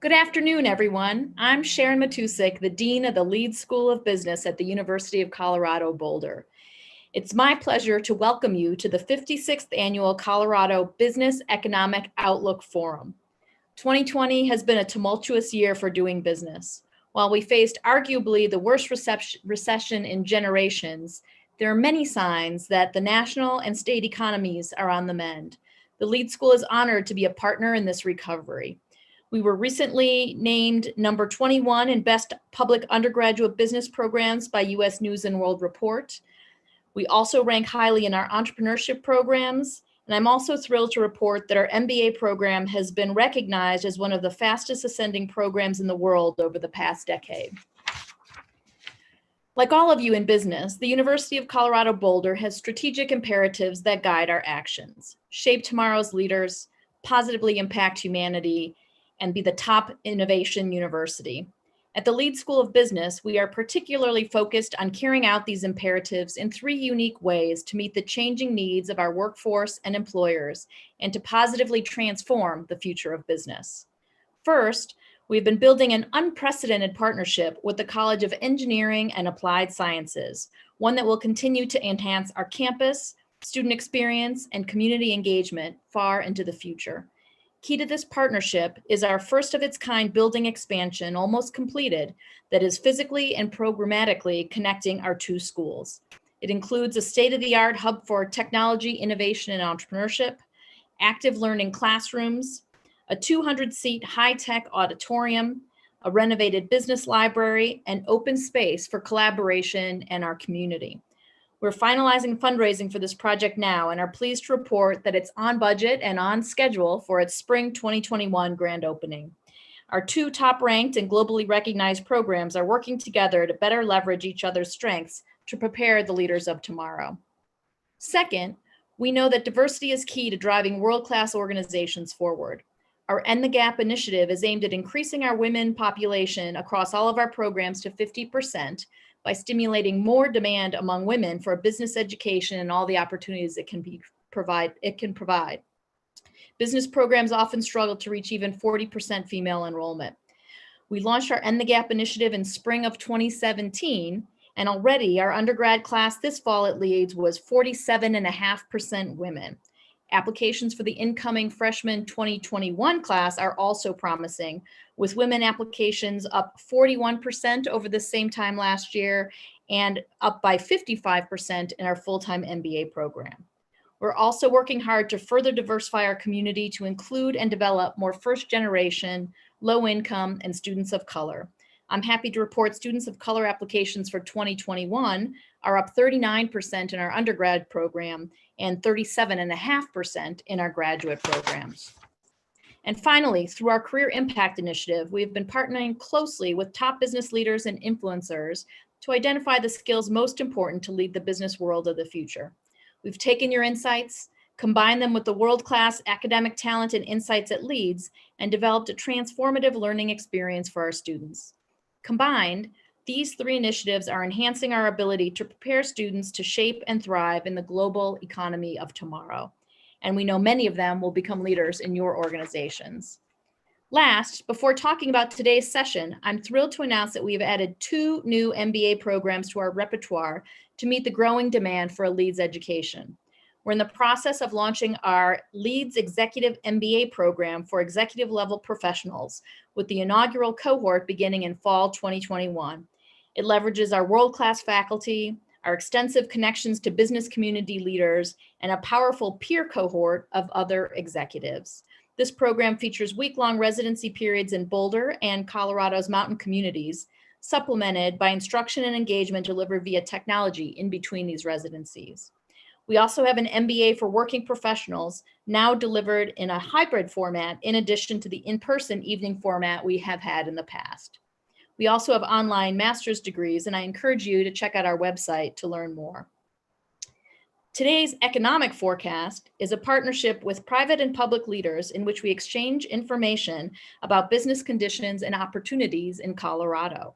Good afternoon, everyone. I'm Sharon Matusik, the Dean of the Leeds School of Business at the University of Colorado Boulder. It's my pleasure to welcome you to the 56th Annual Colorado Business Economic Outlook Forum. 2020 has been a tumultuous year for doing business. While we faced arguably the worst recession in generations, there are many signs that the national and state economies are on the mend. The Leeds School is honored to be a partner in this recovery. We were recently named number 21 in Best Public Undergraduate Business Programs by U.S News & World Report. We also rank highly in our entrepreneurship programs, and I'm also thrilled to report that our MBA program has been recognized as one of the fastest ascending programs in the world over the past decade. Like all of you in business, the University of Colorado Boulder has strategic imperatives that guide our actions: shape tomorrow's leaders, positively impact humanity, and be the top innovation university. At the Leeds School of Business, we are particularly focused on carrying out these imperatives in three unique ways to meet the changing needs of our workforce and employers and to positively transform the future of business. First, we've been building an unprecedented partnership with the College of Engineering and Applied Sciences, one that will continue to enhance our campus, student experience, and community engagement far into the future. Key to this partnership is our first of its kind building expansion, almost completed, that is physically and programmatically connecting our two schools. It includes a state-of-the-art hub for technology, innovation, and entrepreneurship, active learning classrooms, a 200-seat high-tech auditorium, a renovated business library, and open space for collaboration and our community. We're finalizing fundraising for this project now and are pleased to report that it's on budget and on schedule for its spring 2021 grand opening. Our two top-ranked and globally recognized programs are working together to better leverage each other's strengths to prepare the leaders of tomorrow. Second, we know that diversity is key to driving world-class organizations forward. Our End the Gap initiative is aimed at increasing our women population across all of our programs to 50%, by stimulating more demand among women for business education and all the opportunities it can provide. Business programs often struggle to reach even 40% female enrollment. We launched our End the Gap initiative in spring of 2017, and already our undergrad class this fall at Leeds was 47.5% women. Applications for the incoming freshman 2021 class are also promising, with women applications up 41% over the same time last year and up by 55% in our full-time MBA program. We're also working hard to further diversify our community to include and develop more first-generation, low-income, and students of color. I'm happy to report students of color applications for 2021 are up 39% in our undergrad program and 37.5% in our graduate programs. And finally, through our Career Impact Initiative, we have been partnering closely with top business leaders and influencers to identify the skills most important to lead the business world of the future. We've taken your insights, combined them with the world-class academic talent and insights at Leeds, and developed a transformative learning experience for our students. Combined, these three initiatives are enhancing our ability to prepare students to shape and thrive in the global economy of tomorrow. And we know many of them will become leaders in your organizations. Last, before talking about today's session, I'm thrilled to announce that we have added 2 new MBA programs to our repertoire to meet the growing demand for a Leeds education. We're in the process of launching our Leeds Executive MBA program for executive level professionals, with the inaugural cohort beginning in fall 2021. It leverages our world-class faculty, our extensive connections to business community leaders, and a powerful peer cohort of other executives. This program features week-long residency periods in Boulder and Colorado's mountain communities, supplemented by instruction and engagement delivered via technology in between these residencies. We also have an MBA for working professionals, now delivered in a hybrid format in addition to the in-person evening format we have had in the past. We also have online master's degrees, and I encourage you to check out our website to learn more. Today's economic forecast is a partnership with private and public leaders in which we exchange information about business conditions and opportunities in Colorado.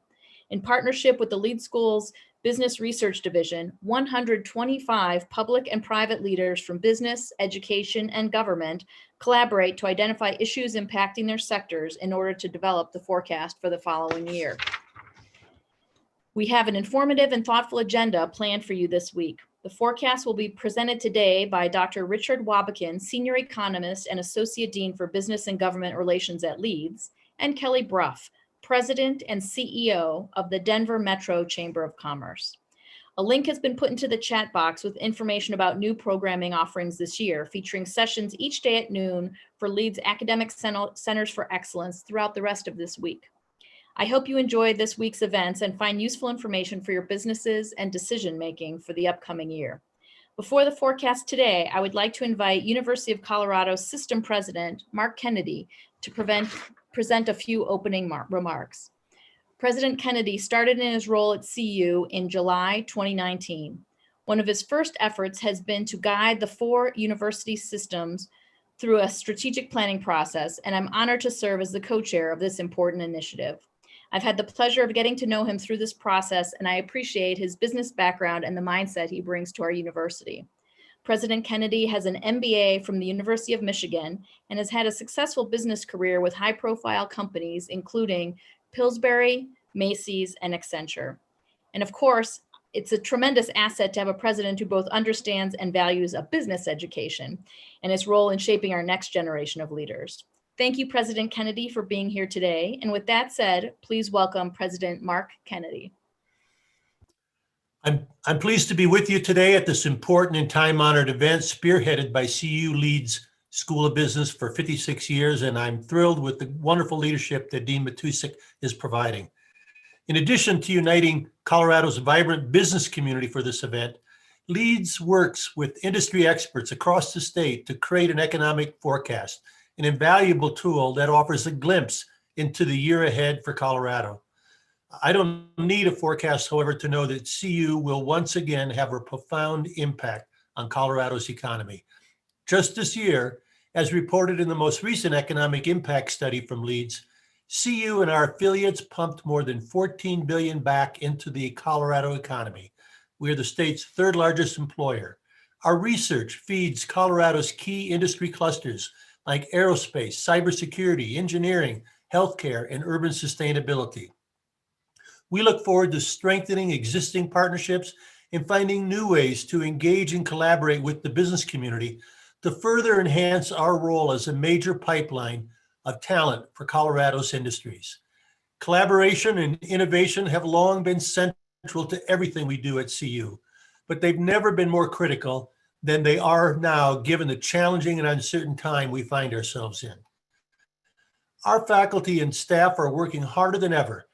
In partnership with the Leeds School's Business Research Division, 125 public and private leaders from business, education, and government collaborate to identify issues impacting their sectors in order to develop the forecast for the following year. We have an informative and thoughtful agenda planned for you this week. The forecast will be presented today by Dr. Richard Wobbekind, Senior Economist and Associate Dean for Business and Government Relations at Leeds, and Kelly Brough, President and CEO of the Denver Metro Chamber of Commerce. A link has been put into the chat box with information about new programming offerings this year, featuring sessions each day at noon for Leeds Academic Centers for Excellence throughout the rest of this week. I hope you enjoy this week's events and find useful information for your businesses and decision-making for the upcoming year. Before the forecast today, I would like to invite University of Colorado System President Mark Kennedy to present a few opening remarks. President Kennedy started in his role at CU in July 2019. One of his first efforts has been to guide the 4 university systems through a strategic planning process, and I'm honored to serve as the co-chair of this important initiative. I've had the pleasure of getting to know him through this process, and I appreciate his business background and the mindset he brings to our university. President Kennedy has an MBA from the University of Michigan and has had a successful business career with high-profile companies, including Pillsbury, Macy's, and Accenture. And of course, it's a tremendous asset to have a president who both understands and values a business education and his role in shaping our next generation of leaders. Thank you, President Kennedy, for being here today. And with that said, please welcome President Mark Kennedy. I'm pleased to be with you today at this important and time-honored event spearheaded by CU Leeds School of Business for 56 years, and I'm thrilled with the wonderful leadership that Dean Matusik is providing. In addition to uniting Colorado's vibrant business community for this event, Leeds works with industry experts across the state to create an economic forecast, an invaluable tool that offers a glimpse into the year ahead for Colorado. I don't need a forecast, however, to know that CU will once again have a profound impact on Colorado's economy. Just this year, as reported in the most recent economic impact study from Leeds, CU and our affiliates pumped more than $14 billion back into the Colorado economy. We are the state's 3rd largest employer. Our research feeds Colorado's key industry clusters like aerospace, cybersecurity, engineering, healthcare, and urban sustainability. We look forward to strengthening existing partnerships and finding new ways to engage and collaborate with the business community to further enhance our role as a major pipeline of talent for Colorado's industries. Collaboration and innovation have long been central to everything we do at CU, but they've never been more critical than they are now, given the challenging and uncertain time we find ourselves in. Our faculty and staff are working harder than ever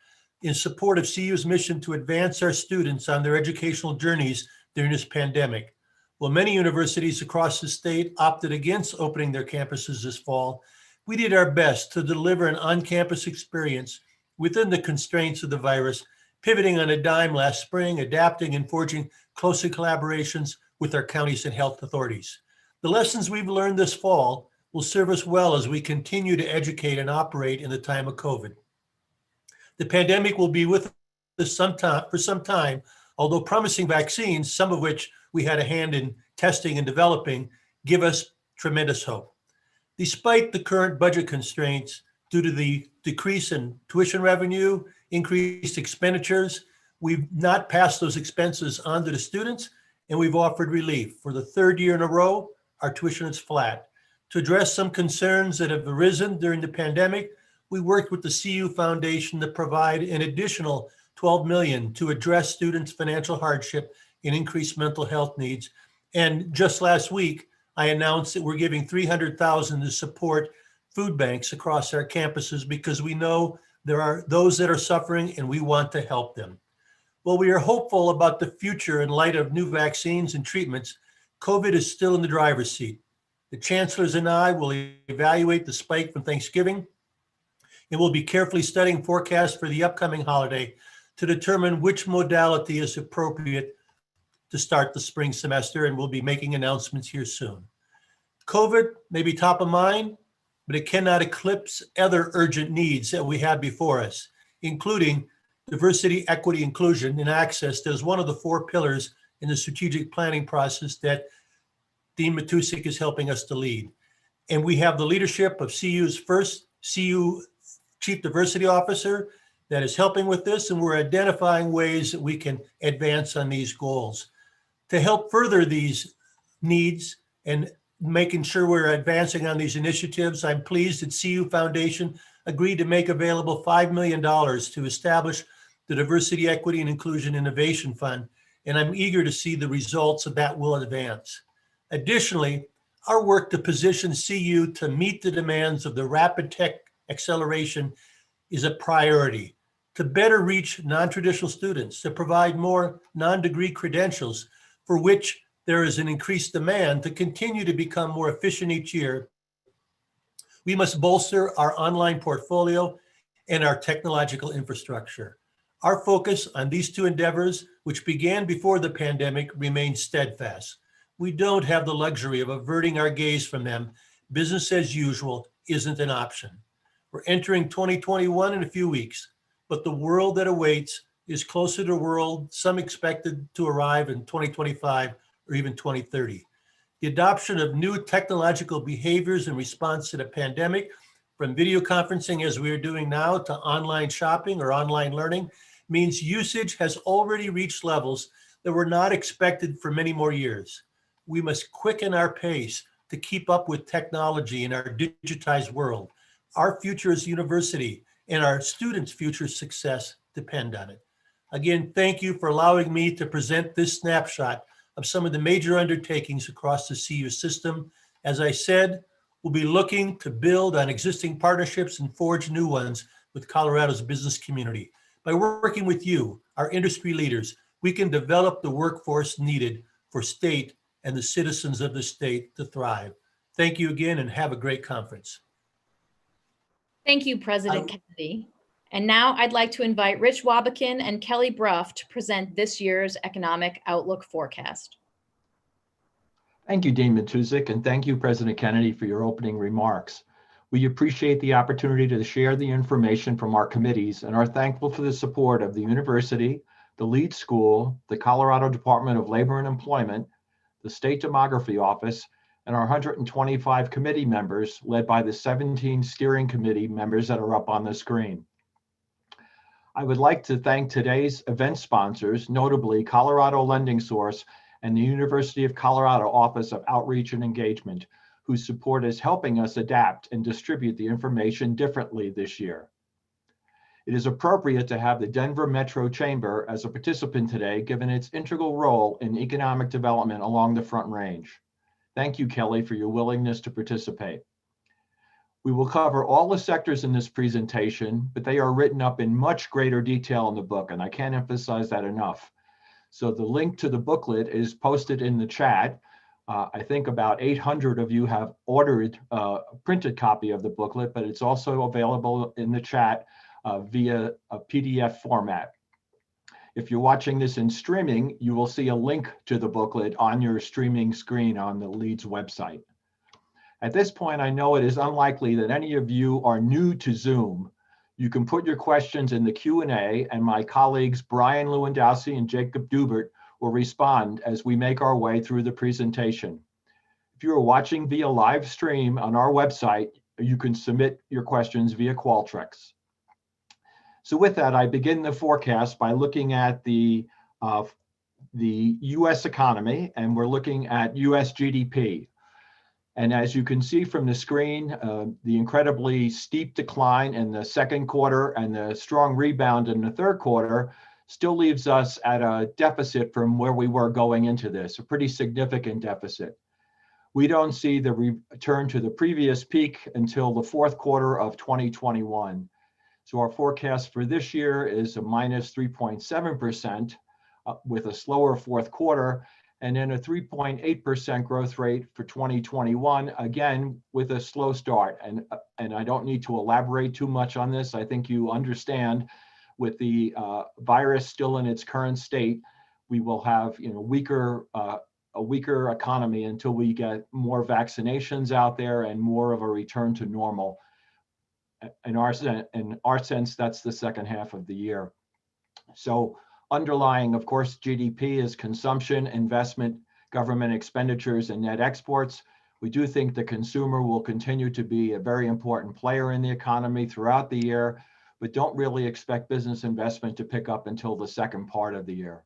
in support of CU's mission to advance our students on their educational journeys during this pandemic. While many universities across the state opted against opening their campuses this fall, we did our best to deliver an on-campus experience within the constraints of the virus, pivoting on a dime last spring, adapting and forging closer collaborations with our counties and health authorities. The lessons we've learned this fall will serve us well as we continue to educate and operate in the time of COVID. The pandemic will be with us for some time, although promising vaccines, some of which we had a hand in testing and developing, give us tremendous hope. Despite the current budget constraints due to the decrease in tuition revenue, increased expenditures, we've not passed those expenses on to the students, and we've offered relief. For the 3rd year in a row, our tuition is flat. To address some concerns that have arisen during the pandemic, we worked with the CU Foundation to provide an additional $12 million to address students' financial hardship and increased mental health needs. And just last week, I announced that we're giving $300,000 to support food banks across our campuses because we know there are those that are suffering and we want to help them. While we are hopeful about the future in light of new vaccines and treatments, COVID is still in the driver's seat. The chancellors and I will evaluate the spike from Thanksgiving, and we'll be carefully studying forecasts for the upcoming holiday to determine which modality is appropriate to start the spring semester, and we'll be making announcements here soon. COVID may be top of mind, but it cannot eclipse other urgent needs that we have before us, including diversity, equity, inclusion, and access as one of the 4 pillars in the strategic planning process that Dean Matusik is helping us to lead. And we have the leadership of CU's first CU Chief Diversity Officer that is helping with this, and we're identifying ways that we can advance on these goals. To help further these needs and making sure we're advancing on these initiatives, I'm pleased that CU Foundation agreed to make available $5 million to establish the Diversity, Equity, and Inclusion Innovation Fund, and I'm eager to see the results of that will advance. Additionally, our work to position CU to meet the demands of the rapid tech acceleration is a priority. To better reach non-traditional students, to provide more non-degree credentials for which there is an increased demand to continue to become more efficient each year, we must bolster our online portfolio and our technological infrastructure. Our focus on these 2 endeavors, which began before the pandemic, remains steadfast. We don't have the luxury of averting our gaze from them. Business as usual isn't an option. We're entering 2021 in a few weeks, but the world that awaits is closer to the world some expected to arrive in 2025 or even 2030. The adoption of new technological behaviors in response to the pandemic, from video conferencing as we are doing now to online shopping or online learning, means usage has already reached levels that were not expected for many more years. We must quicken our pace to keep up with technology in our digitized world. Our future as a university and our students' future success depend on it. Again, thank you for allowing me to present this snapshot of some of the major undertakings across the CU system. As I said, we'll be looking to build on existing partnerships and forge new ones with Colorado's business community. By working with you, our industry leaders, we can develop the workforce needed for state and the citizens of the state to thrive. Thank you again and have a great conference. Thank you, President Kennedy. And now I'd like to invite Rich Wobbekind and Kelly Brough to present this year's Economic Outlook Forecast. Thank you, Dean Matusik, and thank you, President Kennedy, for your opening remarks. We appreciate the opportunity to share the information from our committees and are thankful for the support of the university, the Leeds School, the Colorado Department of Labor and Employment, the State Demography Office, and our 125 committee members led by the 17 steering committee members that are up on the screen. I would like to thank today's event sponsors, notably Colorado Lending Source and the University of Colorado Office of Outreach and Engagement, whose support is helping us adapt and distribute the information differently this year. It is appropriate to have the Denver Metro Chamber as a participant today, given its integral role in economic development along the Front Range. Thank you, Kelly, for your willingness to participate. We will cover all the sectors in this presentation, but they are written up in much greater detail in the book, and I can't emphasize that enough. So the link to the booklet is posted in the chat. I think about 800 of you have ordered a printed copy of the booklet, but it's also available in the chat via a PDF format. If you're watching this in streaming, you will see a link to the booklet on your streaming screen on the Leeds website. At this point, I know it is unlikely that any of you are new to Zoom. You can put your questions in the Q&A, and my colleagues Brian Lewandowski and Jacob Dubert will respond as we make our way through the presentation. If you are watching via live stream on our website, you can submit your questions via Qualtrics. So with that, I begin the forecast by looking at the U.S. economy, and we're looking at U.S. GDP. And as you can see from the screen, the incredibly steep decline in the second quarter and the strong rebound in the third quarter still leaves us at a deficit from where we were going into this, a pretty significant deficit. We don't see the return to the previous peak until the fourth quarter of 2021. So our forecast for this year is a minus 3.7% with a slower fourth quarter, and then a 3.8% growth rate for 2021, again, with a slow start. And I don't need to elaborate too much on this. I think you understand with the virus still in its current state, we will have a weaker economy until we get more vaccinations out there and more of a return to normal. In our sense, that's the second half of the year. So underlying, of course, GDP is consumption, investment, government expenditures, and net exports. We do think the consumer will continue to be a very important player in the economy throughout the year, but don't really expect business investment to pick up until the second part of the year.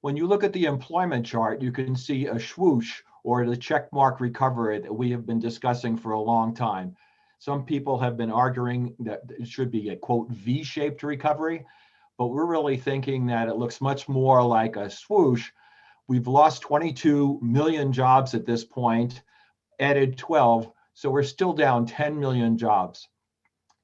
When you look at the employment chart, you can see a swoosh, or the checkmark recovery that we have been discussing for a long time. Some people have been arguing that it should be a, quote, V-shaped recovery, but we're really thinking that it looks much more like a swoosh. We've lost 22 million jobs at this point, added 12, so we're still down 10 million jobs.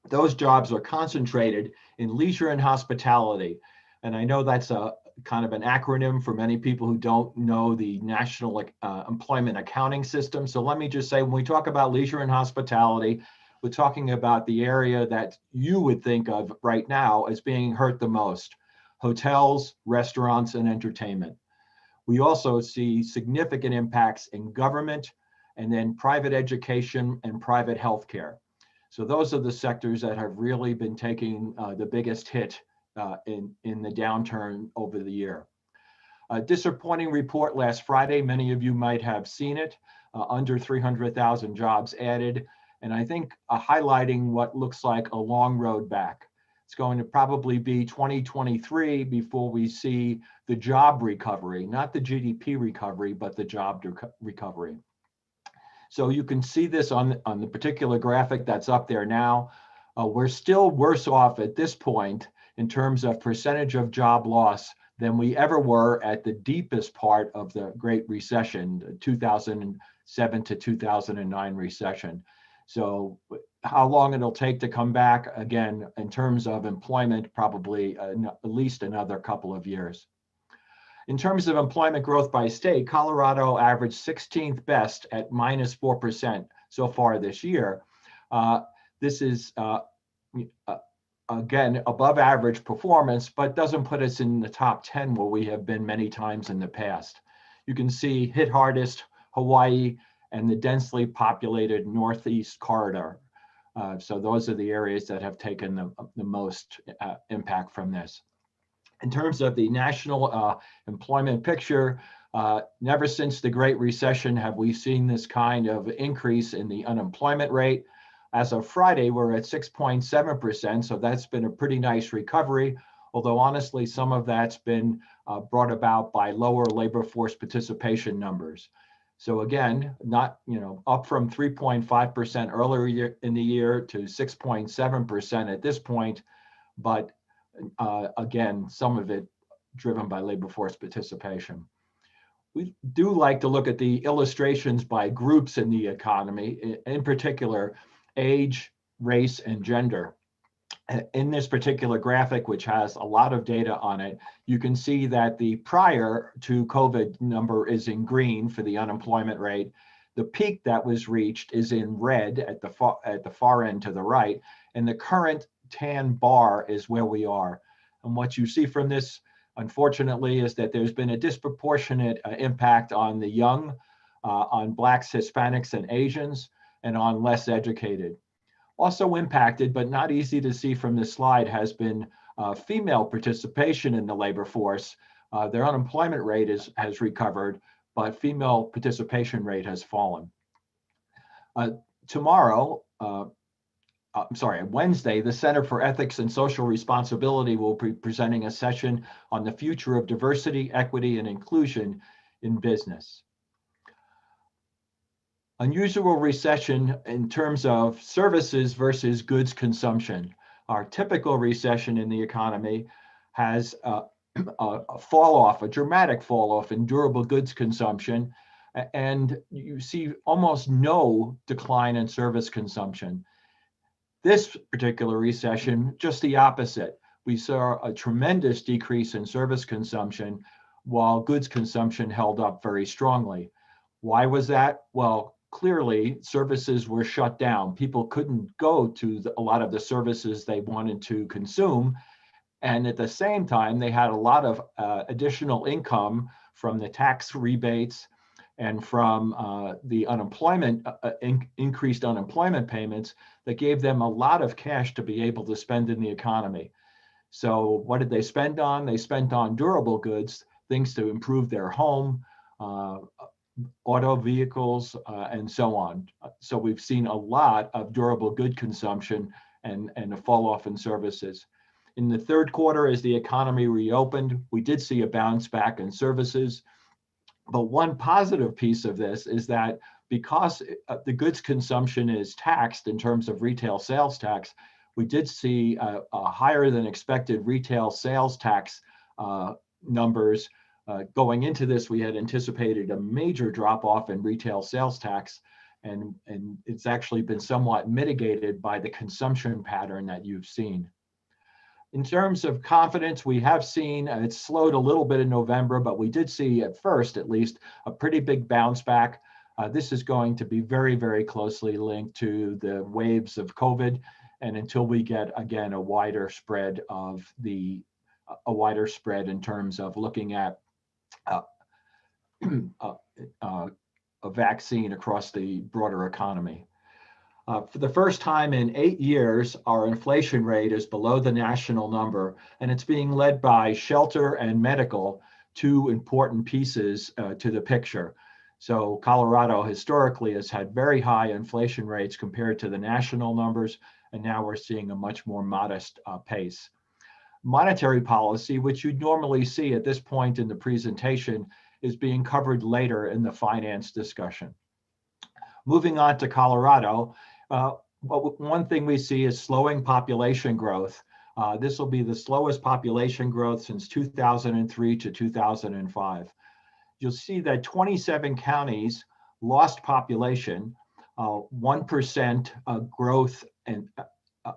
Those jobs are concentrated in leisure and hospitality. And I know that's a kind of an acronym for many people who don't know the National Employment Accounting System. So let me just say, when we talk about leisure and hospitality, we're talking about the area that you would think of right now as being hurt the most: hotels, restaurants, and entertainment. We also see significant impacts in government, and then private education and private healthcare. So those are the sectors that have really been taking the biggest hit in the downturn over the year. A disappointing report last Friday. Many of you might have seen it. Under 300,000 jobs added. And I think highlighting what looks like a long road back. It's going to probably be 2023 before we see the job recovery, not the GDP recovery, but the job recovery. So you can see this on the particular graphic that's up there now. We're still worse off at this point in terms of percentage of job loss than we ever were at the deepest part of the Great Recession, the 2007 to 2009 recession. So how long it'll take to come back, again, in terms of employment, probably at least another couple of years. In terms of employment growth by state, Colorado averaged 16th best at -4% so far this year. This is, again, above average performance, but doesn't put us in the top 10 where we have been many times in the past. You can see hit hardest Hawaii and the densely populated Northeast corridor. So those are the areas that have taken the most impact from this. In terms of the national employment picture, never since the Great Recession have we seen this kind of increase in the unemployment rate. As of Friday, we're at 6.7%, so that's been a pretty nice recovery, although honestly, some of that's been brought about by lower labor force participation numbers. So again, not, up from 3.5% earlier in the year to 6.7% at this point, but again, some of it driven by labor force participation. We do like to look at the illustrations by groups in the economy, in particular, age, race, and gender. In this particular graphic, which has a lot of data on it, you can see that the prior to COVID number is in green for the unemployment rate. The peak that was reached is in red at the far end to the right, and the current tan bar is where we are. And what you see from this, unfortunately, is that there's been a disproportionate impact on the young, on Blacks, Hispanics, and Asians, and on less educated. Also impacted, but not easy to see from this slide, has been female participation in the labor force. Their unemployment rate has recovered, but female participation rate has fallen. Wednesday, the Center for Ethics and Social Responsibility will be presenting a session on the future of diversity, equity, and inclusion in business. Unusual recession in terms of services versus goods consumption. Our typical recession in the economy has a dramatic fall off in durable goods consumption, and you see almost no decline in service consumption. This particular recession, just the opposite. We saw a tremendous decrease in service consumption while goods consumption held up very strongly. Why was that? Well, clearly services were shut down. People couldn't go to a lot of the services they wanted to consume. And at the same time, they had a lot of additional income from the tax rebates and from the unemployment, increased unemployment payments that gave them a lot of cash to be able to spend in the economy. So what did they spend on? They spent on durable goods, things to improve their home, auto vehicles, and so on. So we've seen a lot of durable good consumption and a fall off in services. In the third quarter, as the economy reopened, we did see a bounce back in services. But one positive piece of this is that because the goods consumption is taxed in terms of retail sales tax, we did see a higher than expected retail sales tax numbers. Going into this, we had anticipated a major drop off in retail sales tax, and it's actually been somewhat mitigated by the consumption pattern that you've seen. In terms of confidence, we have seen it slowed a little bit in November, but we did see at first, at least, a pretty big bounce back. This is going to be very, very closely linked to the waves of COVID, and until we get again a wider spread in terms of looking at a vaccine across the broader economy. For the first time in 8 years, our inflation rate is below the national number, and it's being led by shelter and medical, two important pieces to the picture. So Colorado historically has had very high inflation rates compared to the national numbers, and now we're seeing a much more modest pace. Monetary policy, which you'd normally see at this point in the presentation, is being covered later in the finance discussion. Moving on to Colorado, one thing we see is slowing population growth. This will be the slowest population growth since 2003 to 2005. You'll see that 27 counties lost population, 1% growth and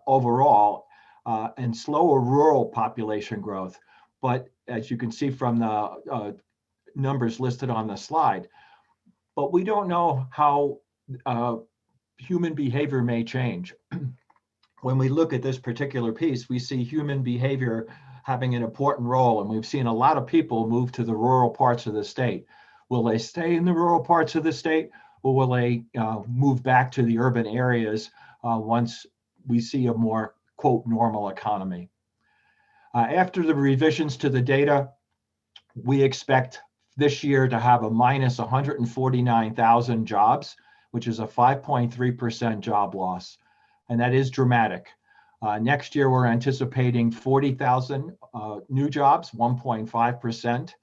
overall, and slower rural population growth. But as you can see from the numbers listed on the slide, but we don't know how human behavior may change. When we look at this particular piece, we see human behavior having an important role, and we've seen a lot of people move to the rural parts of the state. Will they stay in the rural parts of the state, or will they move back to the urban areas once we see a more, quote, normal economy? After the revisions to the data, we expect this year to have a minus 149,000 jobs, which is a 5.3% job loss. And that is dramatic. Next year, we're anticipating 40,000 new jobs, 1.5%.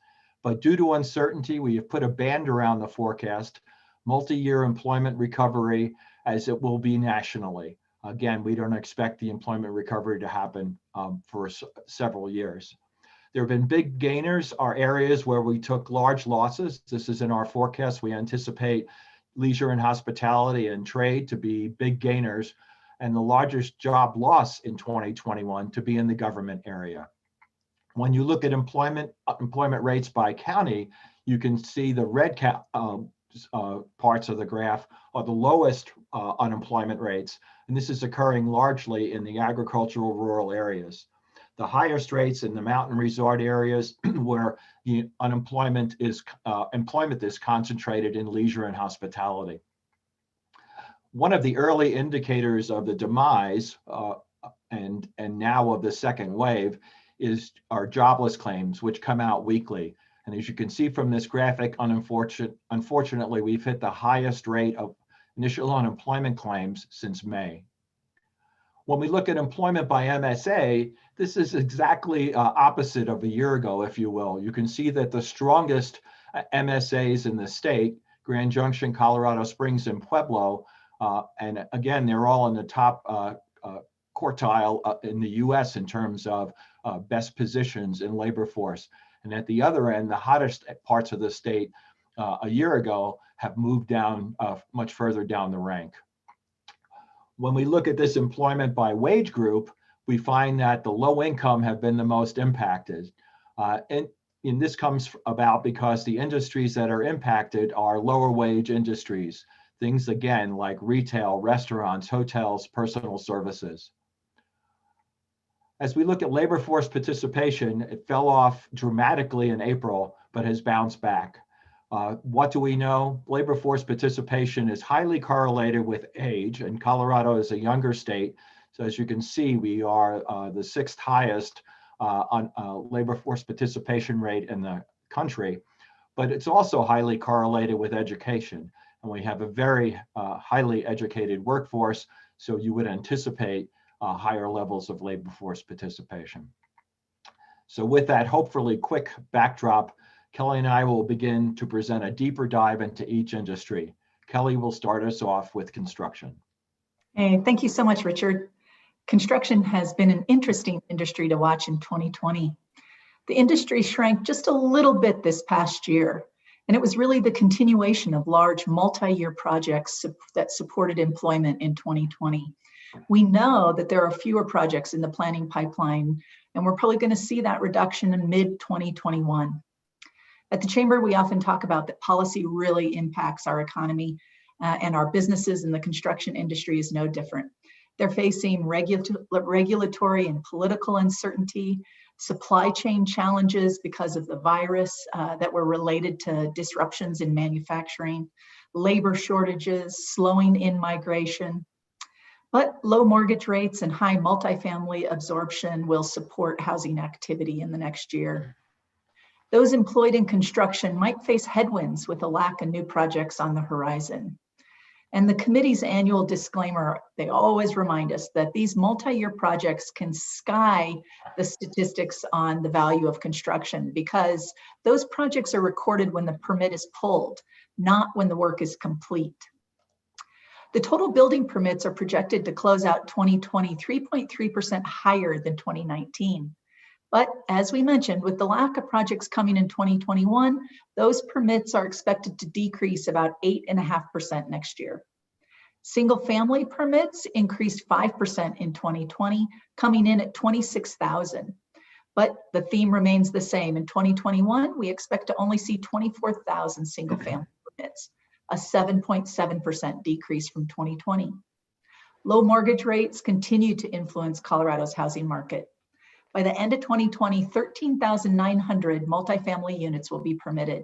But due to uncertainty, we have put a band around the forecast, multi-year employment recovery, as it will be nationally. Again, we don't expect the employment recovery to happen for several years. There have been big gainers, are areas where we took large losses. This is in our forecast. We anticipate leisure and hospitality and trade to be big gainers, and the largest job loss in 2021 to be in the government area. When you look at employment rates by county, you can see the red parts of the graph are the lowest unemployment rates, and this is occurring largely in the agricultural rural areas. The highest rates in the mountain resort areas where the employment is concentrated in leisure and hospitality. One of the early indicators of the demise and now of the second wave is our jobless claims, which come out weekly. And as you can see from this graphic, unfortunately, we've hit the highest rate of initial unemployment claims since May. When we look at employment by MSA, this is exactly opposite of a year ago, if you will. You can see that the strongest MSAs in the state, Grand Junction, Colorado Springs, and Pueblo, and again, they're all in the top quartile in the US in terms of best positions in labor force. And at the other end, the hottest parts of the state a year ago have moved down much further down the rank. When we look at this employment by wage group, we find that the low income have been the most impacted. And this comes about because the industries that are impacted are lower wage industries. Things, again, like retail, restaurants, hotels, personal services. As we look at labor force participation, it fell off dramatically in April, but has bounced back. What do we know? Labor force participation is highly correlated with age, and Colorado is a younger state. So as you can see, we are the sixth highest on labor force participation rate in the country, but it's also highly correlated with education. And we have a very highly educated workforce, so you would anticipate higher levels of labor force participation. So with that hopefully quick backdrop, Kelly and I will begin to present a deeper dive into each industry. Kelly will start us off with construction. Hey, thank you so much, Richard. Construction has been an interesting industry to watch in 2020. The industry shrank just a little bit this past year, and it was really the continuation of large multi-year projects that supported employment in 2020. We know that there are fewer projects in the planning pipeline, and we're probably going to see that reduction in mid-2021. At the Chamber, we often talk about that policy really impacts our economy, and our businesses in the construction industry is no different. They're facing regulatory and political uncertainty, supply chain challenges because of the virus that were related to disruptions in manufacturing, labor shortages, slowing in migration. But low mortgage rates and high multifamily absorption will support housing activity in the next year. Those employed in construction might face headwinds with a lack of new projects on the horizon. And the committee's annual disclaimer, they always remind us that these multi-year projects can sky the statistics on the value of construction because those projects are recorded when the permit is pulled, not when the work is complete. The total building permits are projected to close out 2020 3.3% higher than 2019. But as we mentioned, with the lack of projects coming in 2021, those permits are expected to decrease about 8.5% next year. Single family permits increased 5% in 2020, coming in at 26,000. But the theme remains the same. In 2021, we expect to only see 24,000 single family permits, a 7.7% decrease from 2020. Low mortgage rates continue to influence Colorado's housing market. By the end of 2020, 13,900 multifamily units will be permitted.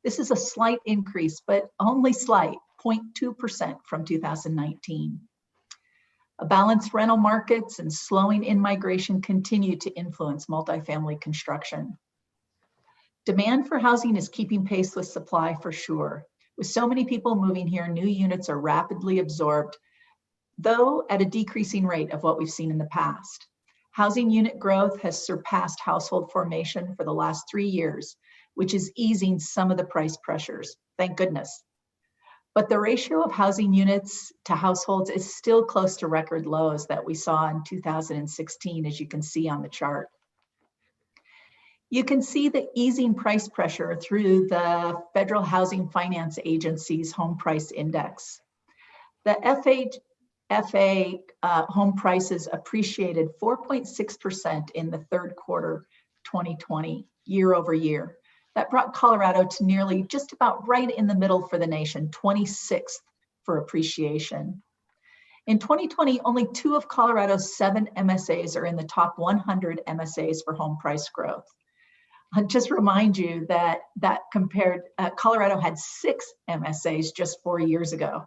This is a slight increase, but only slight, 0.2% from 2019. A balanced rental markets and slowing in migration continue to influence multifamily construction. Demand for housing is keeping pace with supply for sure. With so many people moving here, new units are rapidly absorbed, though at a decreasing rate of what we've seen in the past. Housing unit growth has surpassed household formation for the last 3 years, which is easing some of the price pressures, thank goodness. But the ratio of housing units to households is still close to record lows that we saw in 2016, as you can see on the chart. You can see the easing price pressure through the Federal Housing Finance Agency's Home Price Index. The FHFA home prices appreciated 4.6% in the third quarter 2020, year over year. That brought Colorado to nearly just about right in the middle for the nation, 26th for appreciation. In 2020, only 2 of Colorado's 7 MSAs are in the top 100 MSAs for home price growth. I'll just remind you that Colorado had 6 MSAs just 4 years ago.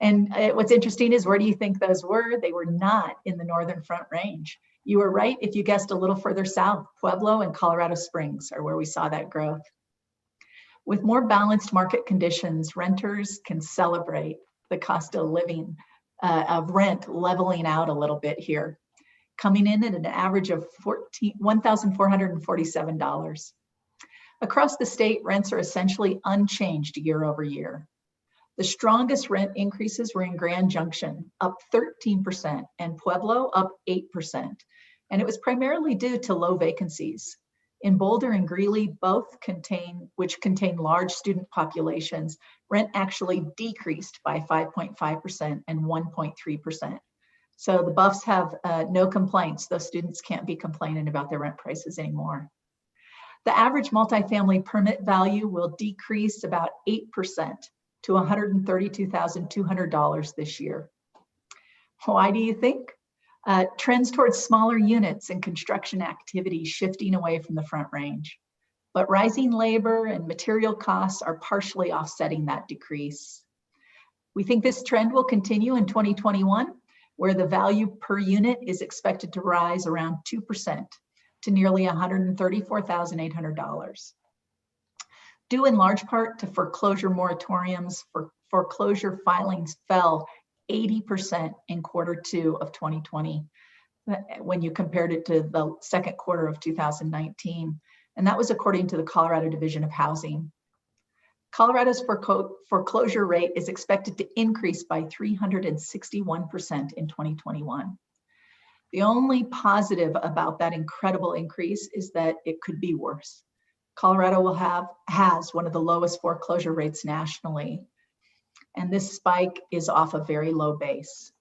And what's interesting is, where do you think those were? They were not in the Northern Front Range. You were right if you guessed a little further south. Pueblo and Colorado Springs are where we saw that growth. With more balanced market conditions, renters can celebrate the cost of living of rent leveling out a little bit here, coming in at an average of $1,447. Across the state, rents are essentially unchanged year over year. The strongest rent increases were in Grand Junction, up 13%, and Pueblo, up 8%. And it was primarily due to low vacancies. In Boulder and Greeley, which contain large student populations, rent actually decreased by 5.5% and 1.3%. So the Buffs have no complaints. Those students can't be complaining about their rent prices anymore. The average multifamily permit value will decrease about 8% to $132,200 this year. Why do you think? Trends towards smaller units and construction activity shifting away from the Front Range. But rising labor and material costs are partially offsetting that decrease. We think this trend will continue in 2021, where the value per unit is expected to rise around 2%, to nearly $134,800. Due in large part to foreclosure moratoriums, foreclosure filings fell 80% in Q2 of 2020 when you compared it to the second quarter of 2019. And that was according to the Colorado Division of Housing. Colorado's foreclosure rate is expected to increase by 361% in 2021. The only positive about that incredible increase is that it could be worse. Colorado has one of the lowest foreclosure rates nationally, and this spike is off a very low base.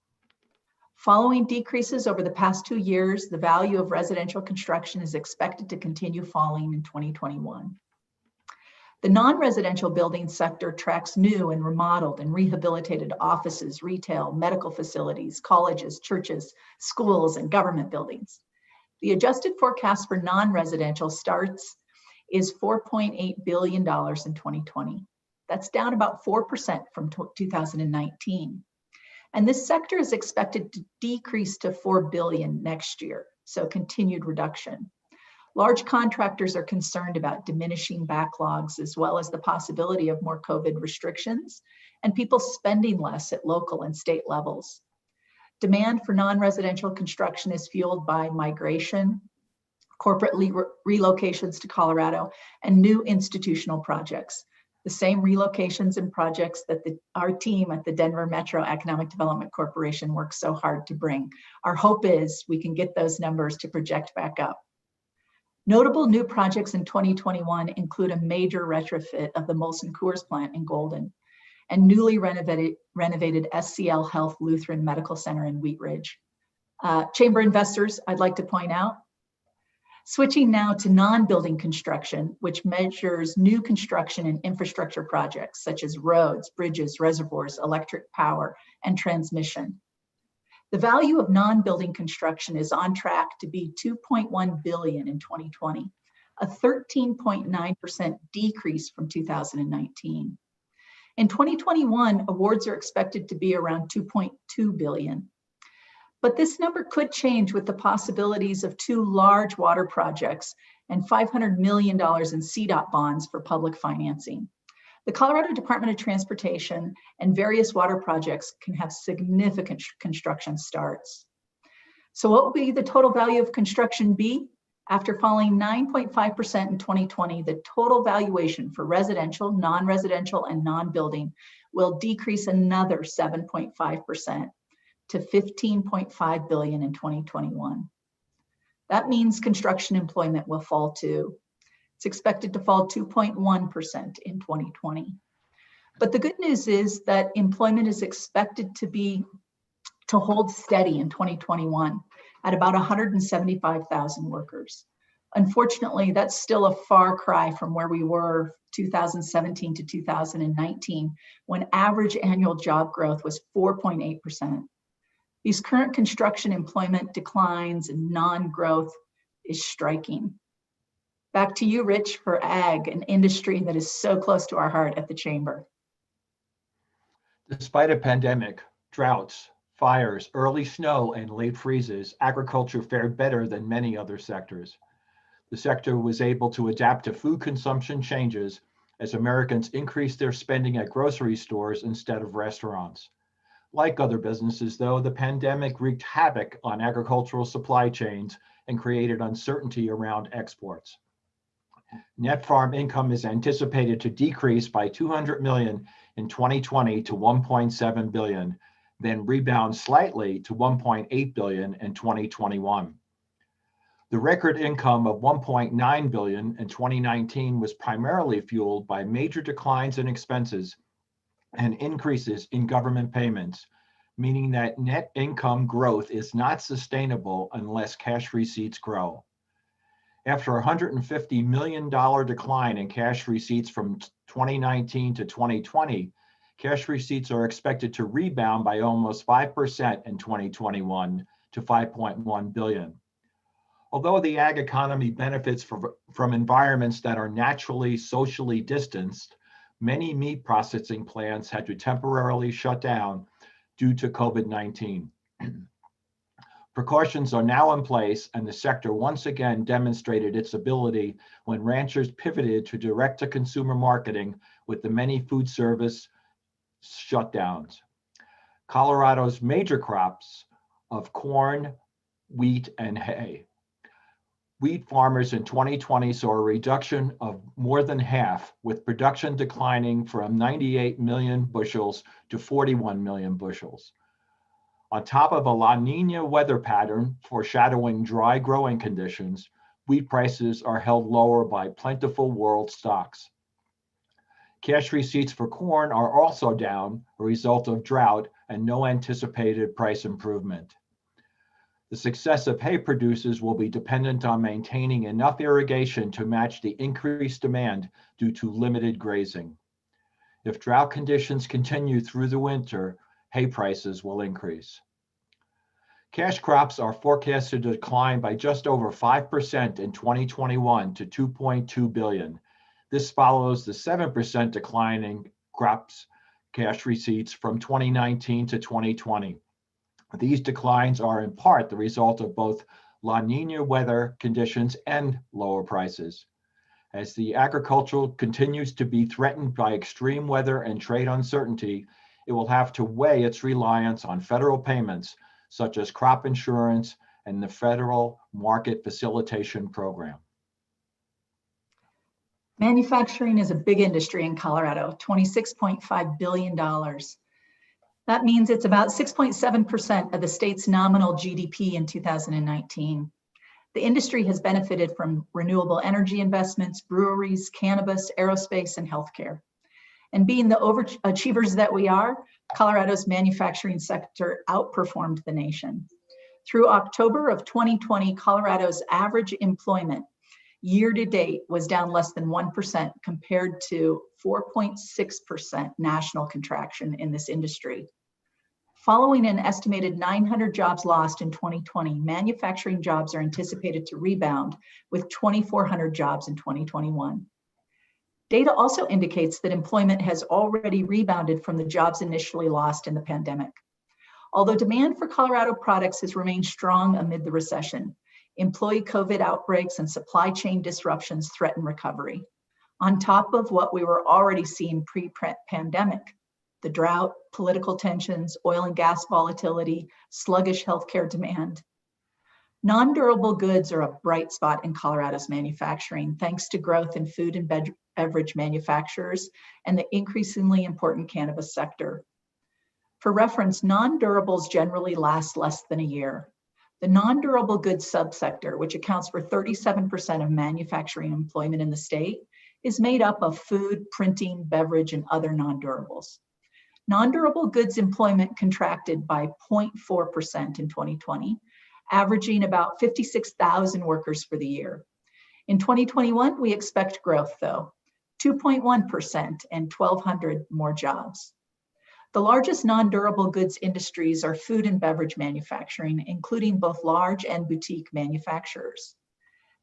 Following decreases over the past 2 years, the value of residential construction is expected to continue falling in 2021. The non-residential building sector tracks new and remodeled and rehabilitated offices, retail, medical facilities, colleges, churches, schools, and government buildings. The adjusted forecast for non-residential starts is $4.8 billion in 2020. That's down about 4% from 2019. And this sector is expected to decrease to $4 billion next year, so continued reduction. Large contractors are concerned about diminishing backlogs, as well as the possibility of more COVID restrictions and people spending less at local and state levels. Demand for non-residential construction is fueled by migration, corporate relocations to Colorado, and new institutional projects. The same relocations and projects that our team at the Denver Metro Economic Development Corporation works so hard to bring. Our hope is we can get those numbers to project back up. Notable new projects in 2021 include a major retrofit of the Molson Coors plant in Golden and newly renovated SCL Health Lutheran Medical Center in Wheat Ridge. Chamber investors, I'd like to point out, switching now to non-building construction, which measures new construction and infrastructure projects such as roads, bridges, reservoirs, electric power, and transmission. The value of non-building construction is on track to be $2.1 billion in 2020, a 13.9% decrease from 2019. In 2021, awards are expected to be around $2.2 billion. But this number could change with the possibilities of 2 large water projects and $500 million in CDOT bonds for public financing. The Colorado Department of Transportation and various water projects can have significant construction starts. So what will be the total value of construction be? After falling 9.5% in 2020, the total valuation for residential, non-residential, and non-building will decrease another 7.5%. to $15.5 billion in 2021. That means construction employment will fall too. It's expected to fall 2.1% in 2020. But the good news is that employment is expected to hold steady in 2021 at about 175,000 workers. Unfortunately, that's still a far cry from where we were 2017 to 2019, when average annual job growth was 4.8%. These current construction employment declines and non-growth is striking. Back to you, Rich, for ag, an industry that is so close to our heart at the Chamber. Despite a pandemic, droughts, fires, early snow, and late freezes, agriculture fared better than many other sectors. The sector was able to adapt to food consumption changes as Americans increased their spending at grocery stores instead of restaurants. Like other businesses, though, the pandemic wreaked havoc on agricultural supply chains and created uncertainty around exports. Net farm income is anticipated to decrease by $200 million in 2020 to $1.7 billion, then rebound slightly to $1.8 billion in 2021. The record income of $1.9 billion in 2019 was primarily fueled by major declines in expenses and increases in government payments, meaning that net income growth is not sustainable unless cash receipts grow. After a $150 million decline in cash receipts from 2019 to 2020, cash receipts are expected to rebound by almost 5% in 2021 to $5.1 billion. Although the ag economy benefits from environments that are naturally socially distanced, many meat processing plants had to temporarily shut down due to COVID-19. Precautions are now in place, and the sector once again demonstrated its ability when ranchers pivoted to direct-to-consumer marketing with the many food service shutdowns. Colorado's major crops of corn, wheat, and hay. Wheat farmers in 2020 saw a reduction of more than half, with production declining from 98 million bushels to 41 million bushels. On top of a La Nina weather pattern foreshadowing dry growing conditions, wheat prices are held lower by plentiful world stocks. Cash receipts for corn are also down, a result of drought and no anticipated price improvement. The success of hay producers will be dependent on maintaining enough irrigation to match the increased demand due to limited grazing. If drought conditions continue through the winter, hay prices will increase. Cash crops are forecasted to decline by just over 5% in 2021 to 2.2 billion. This follows the 7% decline in crops cash receipts from 2019 to 2020. These declines are in part the result of both La Nina weather conditions and lower prices. As the agriculture continues to be threatened by extreme weather and trade uncertainty, it will have to weigh its reliance on federal payments, such as crop insurance and the Federal Market Facilitation Program. Manufacturing is a big industry in Colorado, $26.5 billion. That means it's about 6.7% of the state's nominal GDP in 2019. The industry has benefited from renewable energy investments, breweries, cannabis, aerospace, and healthcare. And being the overachievers that we are, Colorado's manufacturing sector outperformed the nation. Through October of 2020, Colorado's average employment year to date was down less than 1% compared to 4.6% national contraction in this industry. Following an estimated 900 jobs lost in 2020, manufacturing jobs are anticipated to rebound with 2,400 jobs in 2021. Data also indicates that employment has already rebounded from the jobs initially lost in the pandemic. Although demand for Colorado products has remained strong amid the recession, employee COVID outbreaks and supply chain disruptions threaten recovery. On top of what we were already seeing pre-pandemic, the drought, political tensions, oil and gas volatility, sluggish healthcare demand. Non-durable goods are a bright spot in Colorado's manufacturing, thanks to growth in food and beverage manufacturers and the increasingly important cannabis sector. For reference, non-durables generally last less than a year. The non-durable goods subsector, which accounts for 37% of manufacturing employment in the state, is made up of food, printing, beverage, and other non-durables. Non-durable goods employment contracted by 0.4% in 2020, averaging about 56,000 workers for the year. In 2021, we expect growth though, 2.1% and 1,200 more jobs. The largest non-durable goods industries are food and beverage manufacturing, including both large and boutique manufacturers.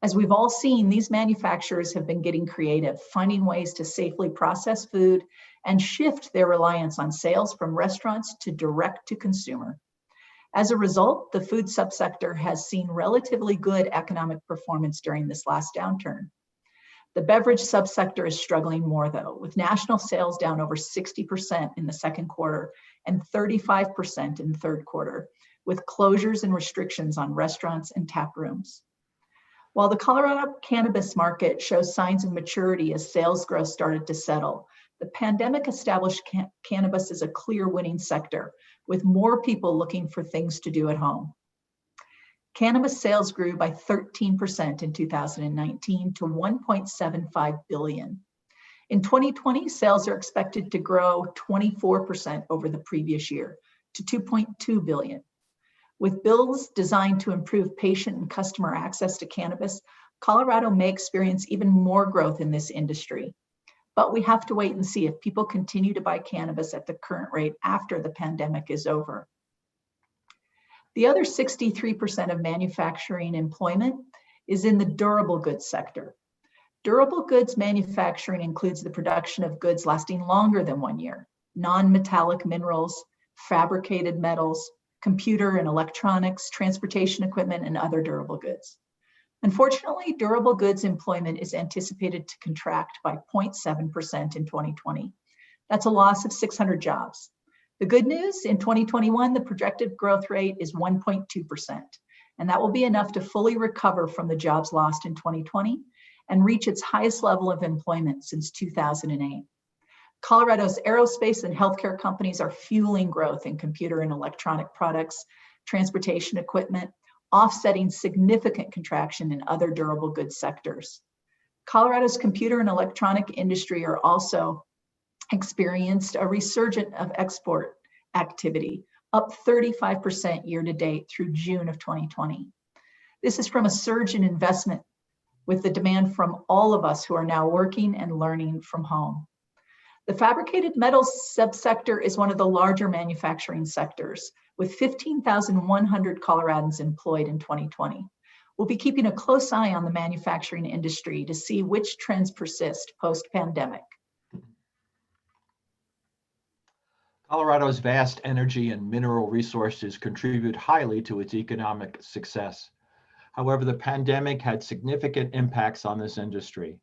As we've all seen, these manufacturers have been getting creative, finding ways to safely process food and shift their reliance on sales from restaurants to direct to consumer. As a result, the food subsector has seen relatively good economic performance during this last downturn. The beverage subsector is struggling more though, with national sales down over 60% in the second quarter and 35% in the third quarter, with closures and restrictions on restaurants and tap rooms. While the Colorado cannabis market shows signs of maturity as sales growth started to settle, the pandemic established cannabis as a clear winning sector, with more people looking for things to do at home. Cannabis sales grew by 13% in 2019 to 1.75 billion. In 2020, sales are expected to grow 24% over the previous year to 2.2 billion. With bills designed to improve patient and customer access to cannabis, Colorado may experience even more growth in this industry. But we have to wait and see if people continue to buy cannabis at the current rate after the pandemic is over. The other 63% of manufacturing employment is in the durable goods sector. Durable goods manufacturing includes the production of goods lasting longer than 1 year, non-metallic minerals, fabricated metals, computer and electronics, transportation equipment, and other durable goods. Unfortunately, durable goods employment is anticipated to contract by 0.7% in 2020. That's a loss of 600 jobs. The good news, in 2021, the projected growth rate is 1.2%, and that will be enough to fully recover from the jobs lost in 2020 and reach its highest level of employment since 2008. Colorado's aerospace and healthcare companies are fueling growth in computer and electronic products, transportation equipment, offsetting significant contraction in other durable goods sectors. Colorado's computer and electronic industry are also experienced a resurgence of export activity, up 35% year to date through June of 2020. This is from a surge in investment with the demand from all of us who are now working and learning from home. The fabricated metals subsector is one of the larger manufacturing sectors, with 15,100 Coloradans employed in 2020. We'll be keeping a close eye on the manufacturing industry to see which trends persist post-pandemic. Colorado's vast energy and mineral resources contribute highly to its economic success. However, the pandemic had significant impacts on this industry.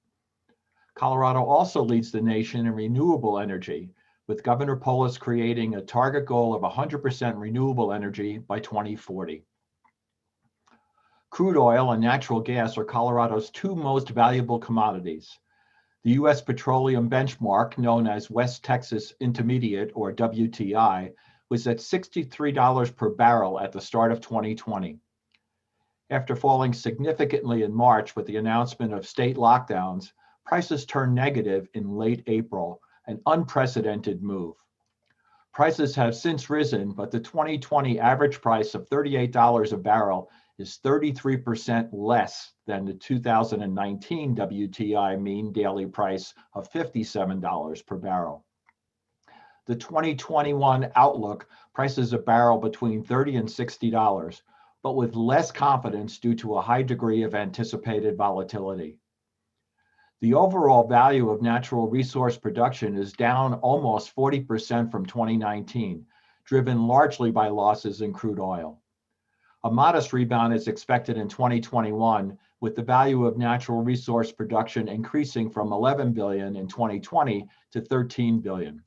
Colorado also leads the nation in renewable energy, with Governor Polis creating a target goal of 100% renewable energy by 2040. Crude oil and natural gas are Colorado's two most valuable commodities. The U.S. petroleum benchmark, known as West Texas Intermediate, or WTI, was at $63 per barrel at the start of 2020. After falling significantly in March with the announcement of state lockdowns, prices turned negative in late April, an unprecedented move. Prices have since risen, but the 2020 average price of $38 a barrel is 33% less than the 2019 WTI mean daily price of $57 per barrel. The 2021 outlook prices a barrel between $30 and $60, but with less confidence due to a high degree of anticipated volatility. The overall value of natural resource production is down almost 40% from 2019, driven largely by losses in crude oil. A modest rebound is expected in 2021, with the value of natural resource production increasing from $11 billion in 2020 to $13 billion.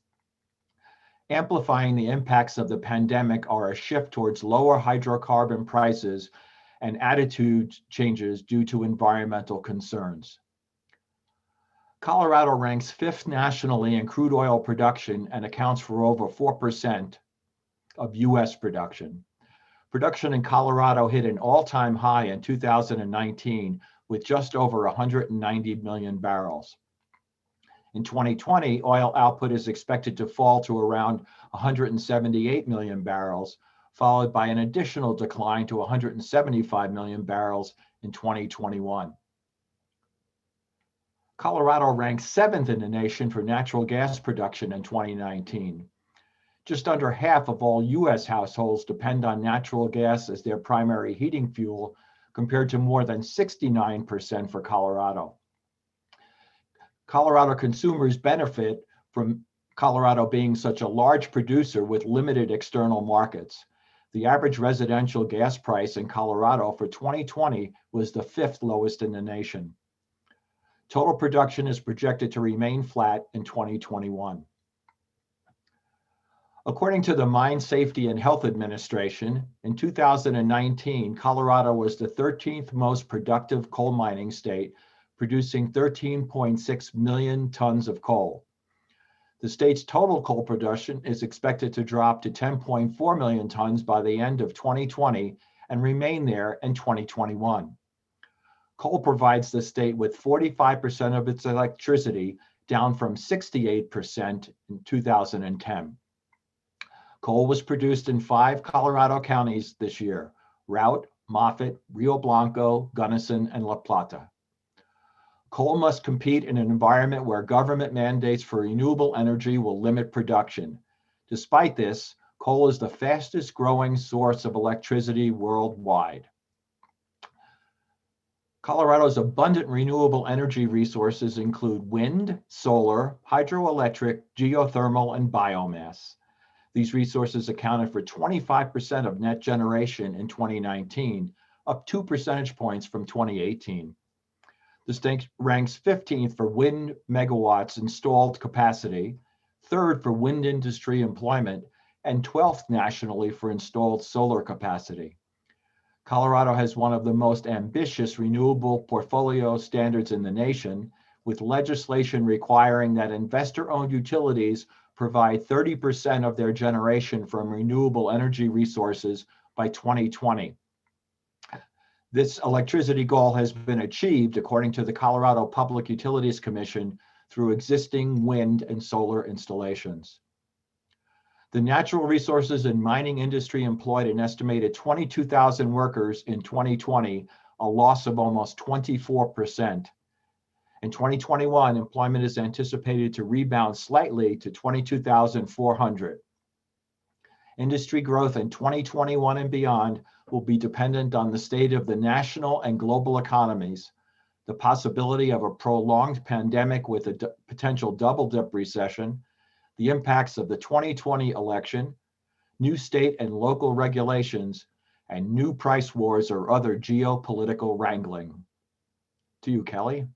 Amplifying the impacts of the pandemic are a shift towards lower hydrocarbon prices and attitude changes due to environmental concerns. Colorado ranks 5th nationally in crude oil production and accounts for over 4% of U.S. production. Production in Colorado hit an all-time high in 2019 with just over 190 million barrels. In 2020, oil output is expected to fall to around 178 million barrels, followed by an additional decline to 175 million barrels in 2021. Colorado ranks 7th in the nation for natural gas production in 2019. Just under half of all U.S. households depend on natural gas as their primary heating fuel, compared to more than 69% for Colorado. Colorado consumers benefit from Colorado being such a large producer with limited external markets. The average residential gas price in Colorado for 2020 was the 5th lowest in the nation. Total production is projected to remain flat in 2021. According to the Mine Safety and Health Administration, in 2019, Colorado was the 13th most productive coal mining state, producing 13.6 million tons of coal. The state's total coal production is expected to drop to 10.4 million tons by the end of 2020 and remain there in 2021. Coal provides the state with 45% of its electricity, down from 68% in 2010. Coal was produced in 5 Colorado counties this year: Routt, Moffett, Rio Blanco, Gunnison, and La Plata. Coal must compete in an environment where government mandates for renewable energy will limit production. Despite this, coal is the fastest growing source of electricity worldwide. Colorado's abundant renewable energy resources include wind, solar, hydroelectric, geothermal, and biomass. These resources accounted for 25% of net generation in 2019, up 2 percentage points from 2018. The state ranks 15th for wind megawatts installed capacity, 3rd for wind industry employment, and 12th nationally for installed solar capacity. Colorado has one of the most ambitious renewable portfolio standards in the nation, with legislation requiring that investor-owned utilities provide 30% of their generation from renewable energy resources by 2020. This electricity goal has been achieved, according to the Colorado Public Utilities Commission, through existing wind and solar installations. The natural resources and mining industry employed an estimated 22,000 workers in 2020, a loss of almost 24%. In 2021, employment is anticipated to rebound slightly to 22,400. Industry growth in 2021 and beyond will be dependent on the state of the national and global economies, the possibility of a prolonged pandemic with a potential double-dip recession, the impacts of the 2020 election, new state and local regulations, and new price wars or other geopolitical wrangling. To you, Kelly.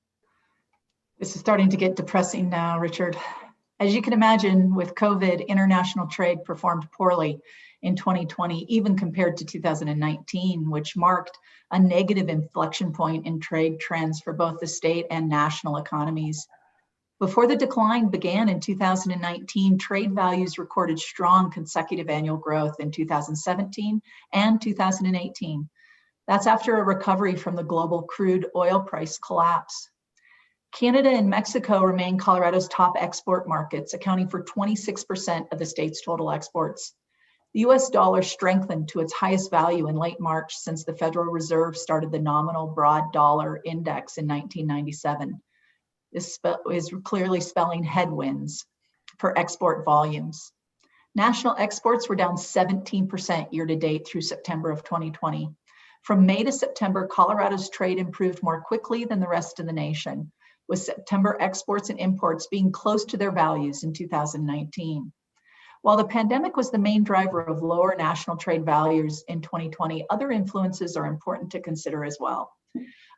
This is starting to get depressing now, Richard. As you can imagine, with COVID, international trade performed poorly in 2020, even compared to 2019, which marked a negative inflection point in trade trends for both the state and national economies. Before the decline began in 2019, trade values recorded strong consecutive annual growth in 2017 and 2018. That's after a recovery from the global crude oil price collapse. Canada and Mexico remain Colorado's top export markets, accounting for 26% of the state's total exports. The U.S. dollar strengthened to its highest value in late March since the Federal Reserve started the nominal broad dollar index in 1997. This is clearly spelling headwinds for export volumes. National exports were down 17% year to date through September of 2020. From May to September, Colorado's trade improved more quickly than the rest of the nation, with September exports and imports being close to their values in 2019. While the pandemic was the main driver of lower national trade values in 2020, other influences are important to consider as well.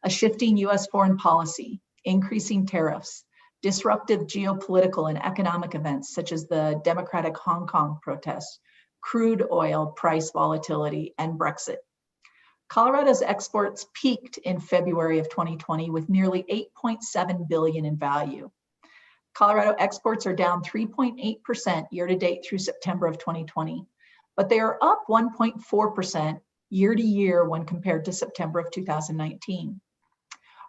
A shifting U.S. foreign policy, increasing tariffs, disruptive geopolitical and economic events such as the Democratic Hong Kong protests, crude oil price volatility, and Brexit. Colorado's exports peaked in February of 2020 with nearly $8.7 billion in value. Colorado exports are down 3.8% year to date through September of 2020, but they are up 1.4% year to year when compared to September of 2019.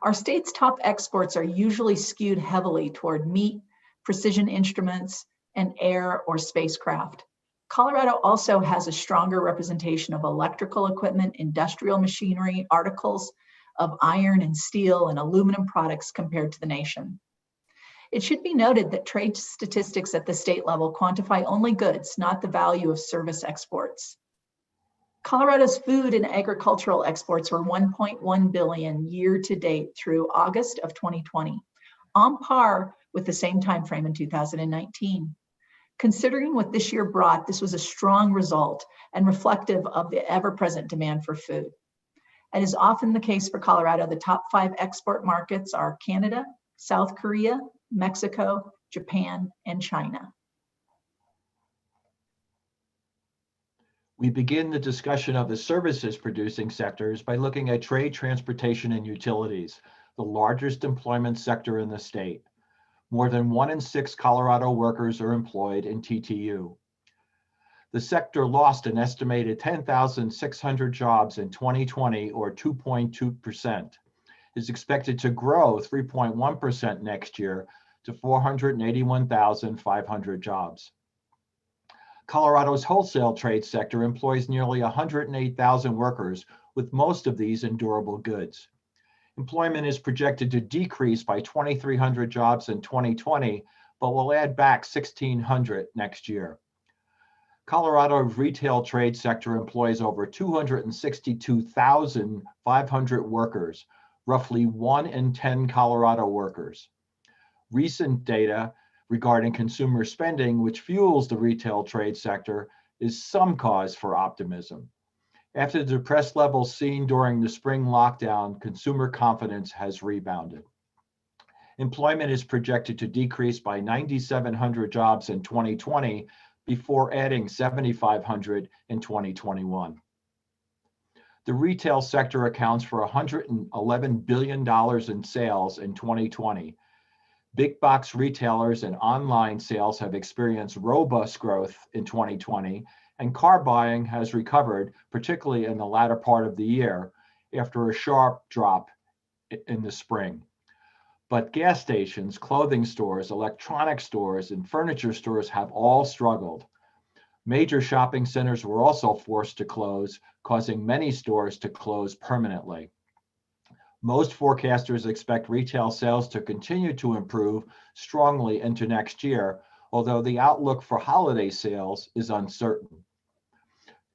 Our state's top exports are usually skewed heavily toward meat, precision instruments, and air or spacecraft. Colorado also has a stronger representation of electrical equipment, industrial machinery, articles of iron and steel and aluminum products compared to the nation. It should be noted that trade statistics at the state level quantify only goods, not the value of service exports. Colorado's food and agricultural exports were $1.1 billion year to date through August of 2020, on par with the same time frame in 2019. Considering what this year brought, this was a strong result and reflective of the ever-present demand for food. As is often the case for Colorado, the top 5 export markets are Canada, South Korea, Mexico, Japan, and China. We begin the discussion of the services producing sectors by looking at trade, transportation, and utilities, the largest employment sector in the state. More than 1 in 6 Colorado workers are employed in TTU. The sector lost an estimated 10,600 jobs in 2020, or 2.2%. It is expected to grow 3.1% next year to 481,500 jobs. Colorado's wholesale trade sector employs nearly 108,000 workers, with most of these in durable goods. Employment is projected to decrease by 2,300 jobs in 2020, but will add back 1,600 next year. Colorado's retail trade sector employs over 262,500 workers, roughly 1 in 10 Colorado workers. Recent data regarding consumer spending, which fuels the retail trade sector, is some cause for optimism. After the depressed levels seen during the spring lockdown, consumer confidence has rebounded. Employment is projected to decrease by 9,700 jobs in 2020 before adding 7,500 in 2021. The retail sector accounts for $111 billion in sales in 2020. Big box retailers and online sales have experienced robust growth in 2020, and car buying has recovered, particularly in the latter part of the year, after a sharp drop in the spring. But gas stations, clothing stores, electronic stores, and furniture stores have all struggled. Major shopping centers were also forced to close, causing many stores to close permanently. Most forecasters expect retail sales to continue to improve strongly into next year, although the outlook for holiday sales is uncertain.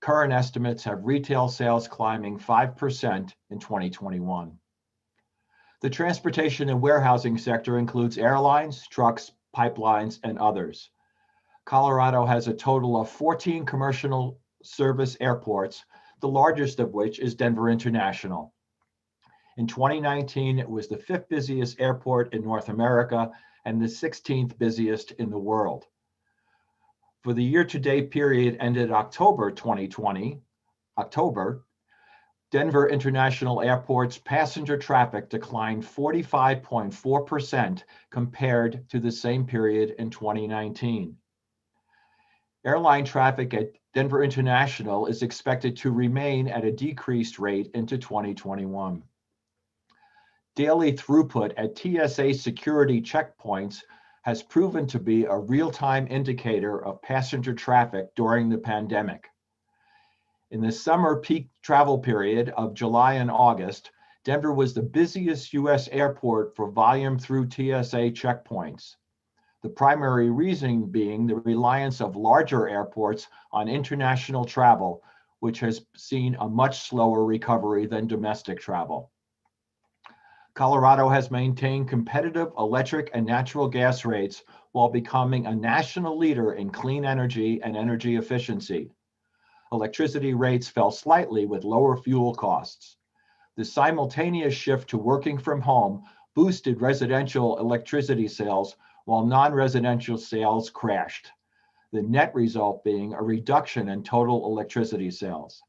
Current estimates have retail sales climbing 5% in 2021. The transportation and warehousing sector includes airlines, trucks, pipelines, and others. Colorado has a total of 14 commercial service airports, the largest of which is Denver International. In 2019, it was the 5th busiest airport in North America and the 16th busiest in the world. For the year-to-date period ended October 2020, Denver International Airport's passenger traffic declined 45.4% compared to the same period in 2019. Airline traffic at Denver International is expected to remain at a decreased rate into 2021. Daily throughput at TSA security checkpoints has proven to be a real-time indicator of passenger traffic during the pandemic. In the summer peak travel period of July and August, Denver was the busiest U.S. airport for volume through TSA checkpoints. The primary reason being the reliance of larger airports on international travel, which has seen a much slower recovery than domestic travel. Colorado has maintained competitive electric and natural gas rates while becoming a national leader in clean energy and energy efficiency. Electricity rates fell slightly with lower fuel costs. The simultaneous shift to working from home boosted residential electricity sales while non-residential sales crashed, the net result being a reduction in total electricity sales.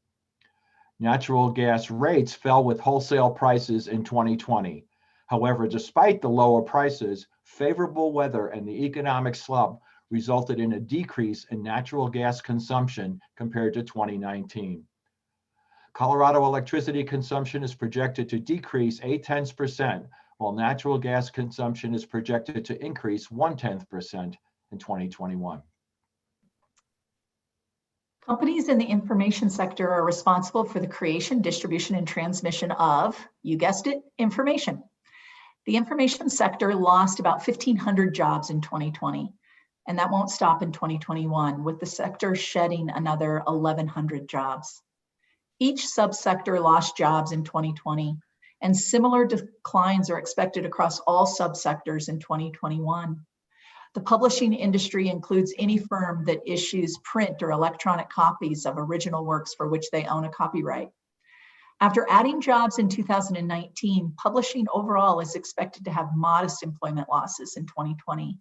Natural gas rates fell with wholesale prices in 2020. However, despite the lower prices, favorable weather and the economic slump resulted in a decrease in natural gas consumption compared to 2019. Colorado electricity consumption is projected to decrease 0.8%, while natural gas consumption is projected to increase 0.1% in 2021. Companies in the information sector are responsible for the creation, distribution, and transmission of, you guessed it, information. The information sector lost about 1,500 jobs in 2020. And that won't stop in 2021, with the sector shedding another 1,100 jobs. Each subsector lost jobs in 2020, and similar declines are expected across all subsectors in 2021. The publishing industry includes any firm that issues print or electronic copies of original works for which they own a copyright. After adding jobs in 2019, publishing overall is expected to have modest employment losses in 2020.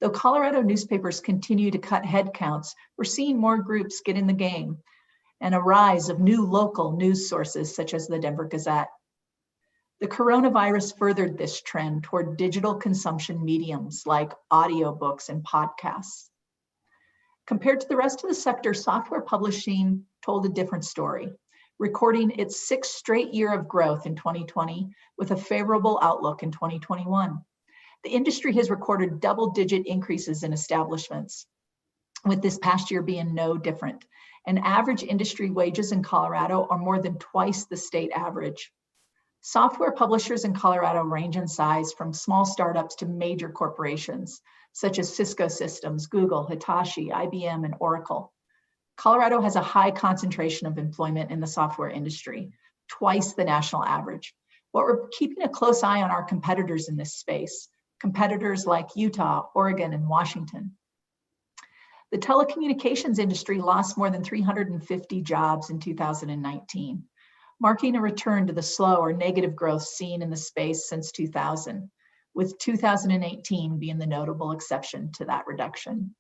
Though Colorado newspapers continue to cut headcounts, we're seeing more groups get in the game and a rise of new local news sources such as the Denver Gazette. The coronavirus furthered this trend toward digital consumption mediums like audiobooks and podcasts. Compared to the rest of the sector, software publishing told a different story, recording its 6th straight year of growth in 2020 with a favorable outlook in 2021. The industry has recorded double-digit increases in establishments, with this past year being no different. And average industry wages in Colorado are more than twice the state average. Software publishers in Colorado range in size from small startups to major corporations, such as Cisco Systems, Google, Hitachi, IBM, and Oracle. Colorado has a high concentration of employment in the software industry, twice the national average. But we're keeping a close eye on our competitors in this space. competitors like Utah, Oregon, and Washington. The telecommunications industry lost more than 350 jobs in 2019, marking a return to the slow or negative growth seen in the space since 2000, with 2018 being the notable exception to that reduction.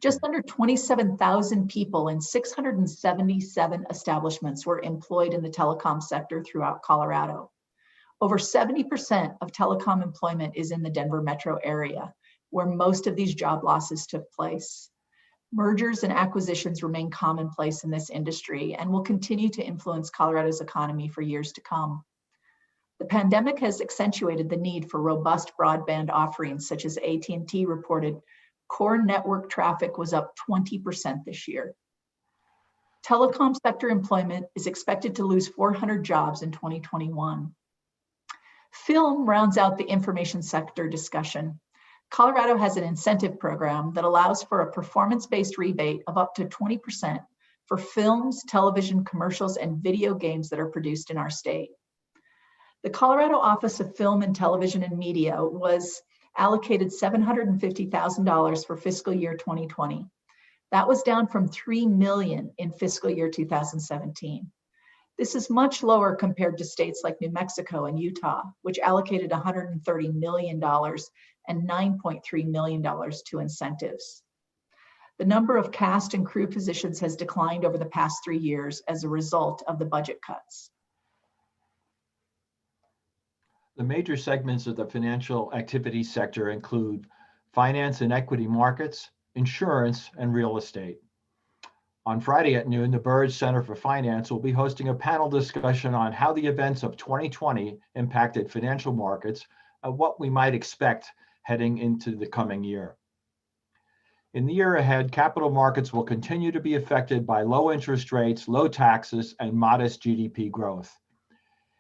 Just under 27,000 people in 677 establishments were employed in the telecom sector throughout Colorado. Over 70% of telecom employment is in the Denver metro area, where most of these job losses took place. Mergers and acquisitions remain commonplace in this industry and will continue to influence Colorado's economy for years to come. The pandemic has accentuated the need for robust broadband offerings, such as AT&T reported core network traffic was up 20% this year. Telecom sector employment is expected to lose 400 jobs in 2021. Film rounds out the information sector discussion. Colorado has an incentive program that allows for a performance-based rebate of up to 20% for films, television, commercials, and video games that are produced in our state. The Colorado Office of Film and Television and Media was allocated $750,000 for fiscal year 2020. That was down from $3 million in fiscal year 2017. This is much lower compared to states like New Mexico and Utah, which allocated $130 million and $9.3 million to incentives. The number of cast and crew positions has declined over the past 3 years as a result of the budget cuts. The major segments of the financial activity sector include finance and equity markets, insurance, and real estate. On Friday at noon, the Burge Center for Finance will be hosting a panel discussion on how the events of 2020 impacted financial markets and what we might expect heading into the coming year. In the year ahead, capital markets will continue to be affected by low interest rates, low taxes, and modest GDP growth.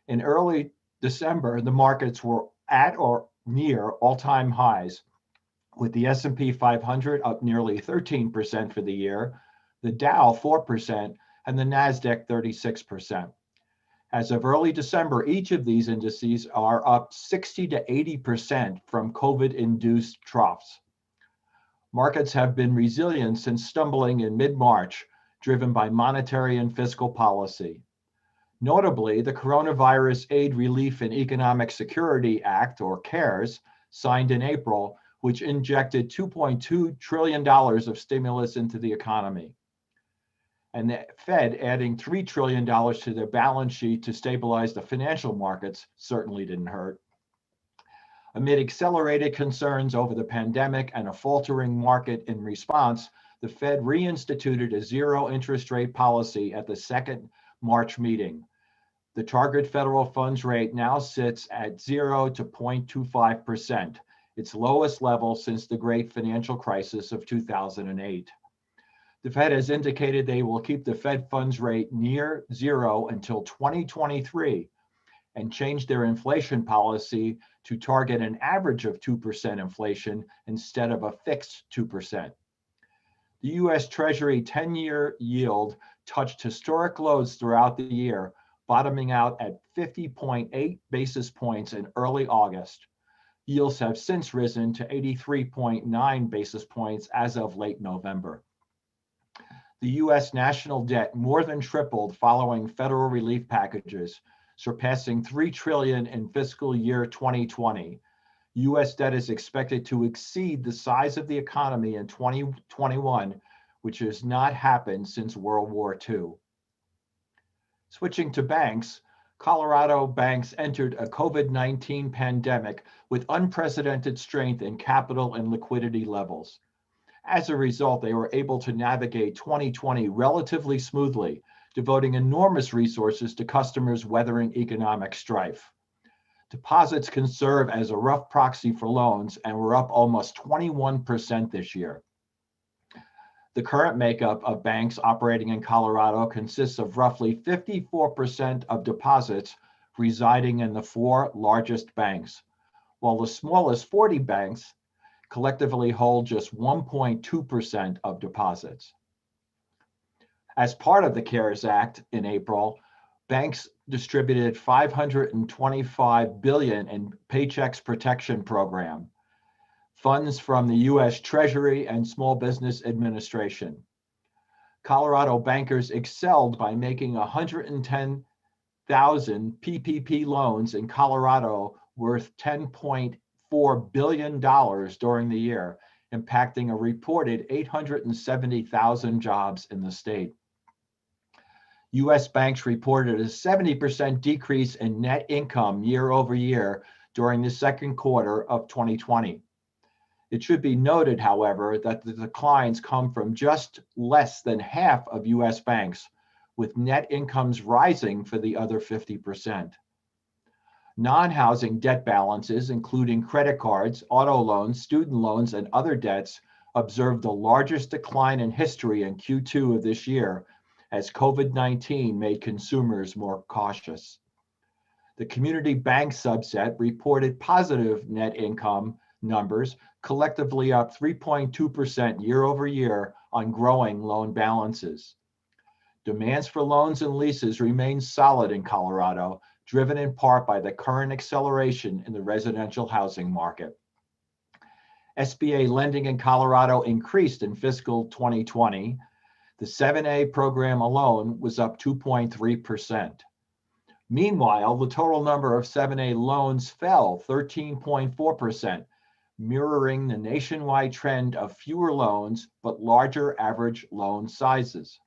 In early December, the markets were at or near all-time highs, with the S&P 500 up nearly 13% for the year, the Dow 4%, and the NASDAQ 36%. As of early December, each of these indices are up 60 to 80% from COVID-induced troughs. Markets have been resilient since stumbling in mid-March, driven by monetary and fiscal policy. Notably, the Coronavirus Aid, Relief, and Economic Security Act, or CARES, signed in April, which injected $2.2 trillion of stimulus into the economy. And the Fed adding $3 trillion to their balance sheet to stabilize the financial markets certainly didn't hurt. Amid accelerated concerns over the pandemic and a faltering market in response, the Fed reinstituted a zero interest rate policy at the second March meeting. The target federal funds rate now sits at 0 to 0.25%, its lowest level since the great financial crisis of 2008. The Fed has indicated they will keep the Fed funds rate near zero until 2023 and change their inflation policy to target an average of 2% inflation instead of a fixed 2%. The U.S. Treasury 10-year yield touched historic lows throughout the year, bottoming out at 50.8 basis points in early August. Yields have since risen to 83.9 basis points as of late November. The U.S. national debt more than tripled following federal relief packages, surpassing $3 trillion in fiscal year 2020. U.S. debt is expected to exceed the size of the economy in 2021, which has not happened since World War II. Switching to banks, Colorado banks entered a COVID-19 pandemic with unprecedented strength in capital and liquidity levels. As a result, they were able to navigate 2020 relatively smoothly, devoting enormous resources to customers weathering economic strife. Deposits can serve as a rough proxy for loans and were up almost 21% this year. The current makeup of banks operating in Colorado consists of roughly 54% of deposits residing in the 4 largest banks, while the smallest 40 banks collectively hold just 1.2% of deposits. As part of the CARES Act in April, banks distributed $525 billion in Paychex Protection Program, funds from the U.S. Treasury and Small Business Administration. Colorado bankers excelled by making 110,000 PPP loans in Colorado worth $10.4 billion during the year, impacting a reported 870,000 jobs in the state. U.S. banks reported a 70% decrease in net income year over year during the second quarter of 2020. It should be noted, however, that the declines come from just less than half of U.S. banks, with net incomes rising for the other 50%. Non-housing debt balances, including credit cards, auto loans, student loans, and other debts, observed the largest decline in history in Q2 of this year, as COVID-19 made consumers more cautious. The community bank subset reported positive net income numbers, collectively up 3.2% year over year on growing loan balances. Demands for loans and leases remain solid in Colorado, driven in part by the current acceleration in the residential housing market. SBA lending in Colorado increased in fiscal 2020. The 7A program alone was up 2.3%. Meanwhile, the total number of 7A loans fell 13.4%, mirroring the nationwide trend of fewer loans but larger average loan sizes.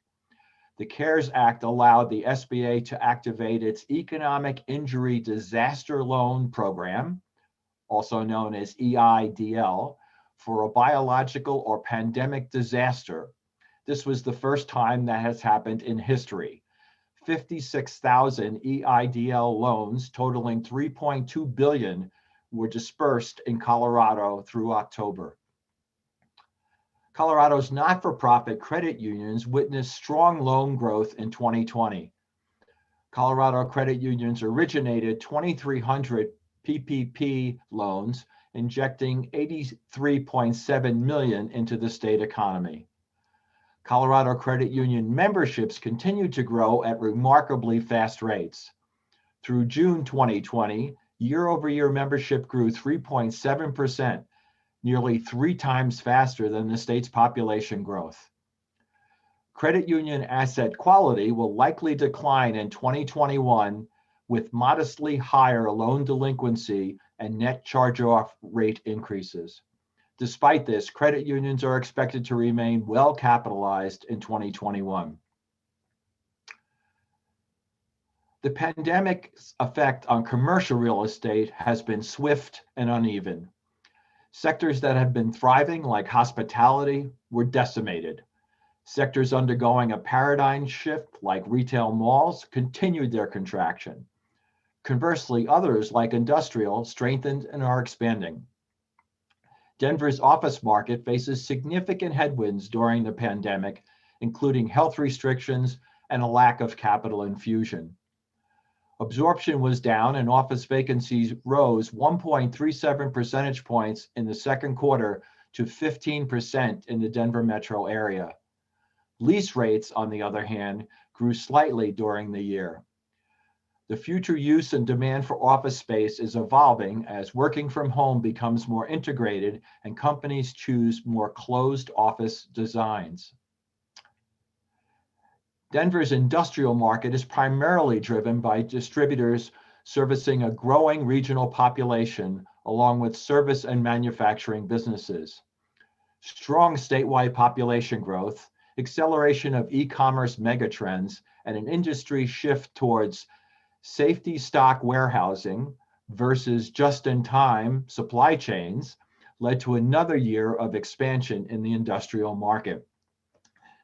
The CARES Act allowed the SBA to activate its Economic Injury Disaster Loan Program, also known as EIDL, for a biological or pandemic disaster. This was the first time that has happened in history. 56,000 EIDL loans totaling $3.2 billion were dispersed in Colorado through October. Colorado's not-for-profit credit unions witnessed strong loan growth in 2020. Colorado credit unions originated 2,300 PPP loans, injecting $83.7 million into the state economy. Colorado credit union memberships continued to grow at remarkably fast rates. Through June 2020, year-over-year membership grew 3.7%, nearly 3 times faster than the state's population growth. Credit union asset quality will likely decline in 2021 with modestly higher loan delinquency and net charge-off rate increases. Despite this, credit unions are expected to remain well capitalized in 2021. The pandemic's effect on commercial real estate has been swift and uneven. Sectors that have been thriving, like hospitality, were decimated. Sectors undergoing a paradigm shift, like retail malls, continued their contraction. Conversely, others, like industrial, strengthened and are expanding. Denver's office market faces significant headwinds during the pandemic, including health restrictions and a lack of capital infusion. Absorption was down and office vacancies rose 1.37 percentage points in the second quarter to 15% in the Denver metro area. Lease rates, on the other hand, grew slightly during the year. The future use and demand for office space is evolving as working from home becomes more integrated and companies choose more closed office designs. Denver's industrial market is primarily driven by distributors servicing a growing regional population, along with service and manufacturing businesses. Strong statewide population growth, acceleration of e-commerce megatrends, and an industry shift towards safety stock warehousing versus just-in-time supply chains led to another year of expansion in the industrial market.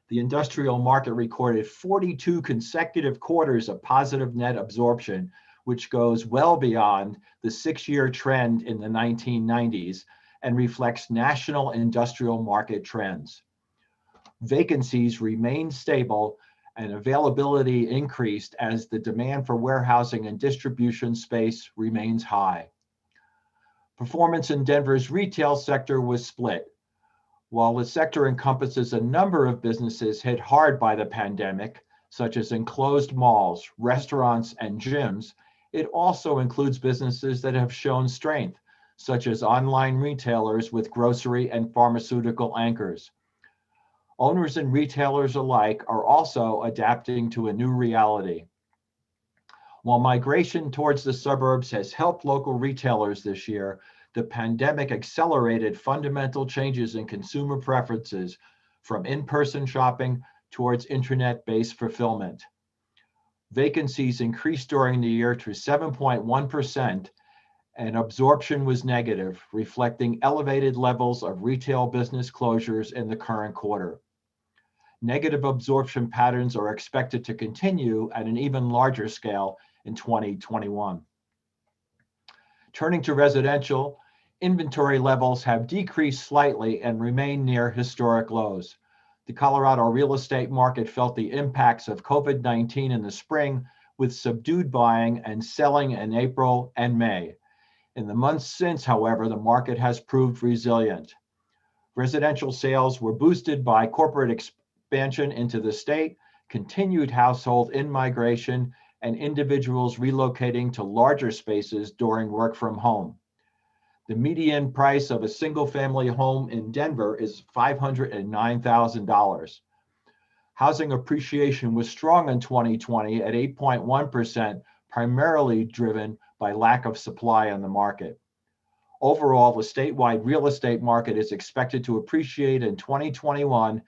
The industrial market recorded 42 consecutive quarters of positive net absorption, which goes well beyond the 6-year trend in the 1990s and reflects national industrial market trends. Vacancies remained stable and availability increased as the demand for warehousing and distribution space remains high. Performance in Denver's retail sector was split. While the sector encompasses a number of businesses hit hard by the pandemic, such as enclosed malls, restaurants, and gyms, it also includes businesses that have shown strength, such as online retailers with grocery and pharmaceutical anchors. Owners and retailers alike are also adapting to a new reality. While migration towards the suburbs has helped local retailers this year, the pandemic accelerated fundamental changes in consumer preferences from in-person shopping towards internet-based fulfillment. Vacancies increased during the year to 7.1%, and absorption was negative, reflecting elevated levels of retail business closures in the current quarter. Negative absorption patterns are expected to continue at an even larger scale in 2021. Turning to residential, inventory levels have decreased slightly and remain near historic lows. The Colorado real estate market felt the impacts of COVID-19 in the spring, with subdued buying and selling in April and May. In the months since, however, the market has proved resilient. Residential sales were boosted by corporate expansion into the state, continued household in-migration, and individuals relocating to larger spaces during work from home. The median price of a single-family home in Denver is $509,000. Housing appreciation was strong in 2020 at 8.1%, primarily driven by lack of supply on the market. Overall, the statewide real estate market is expected to appreciate in 2021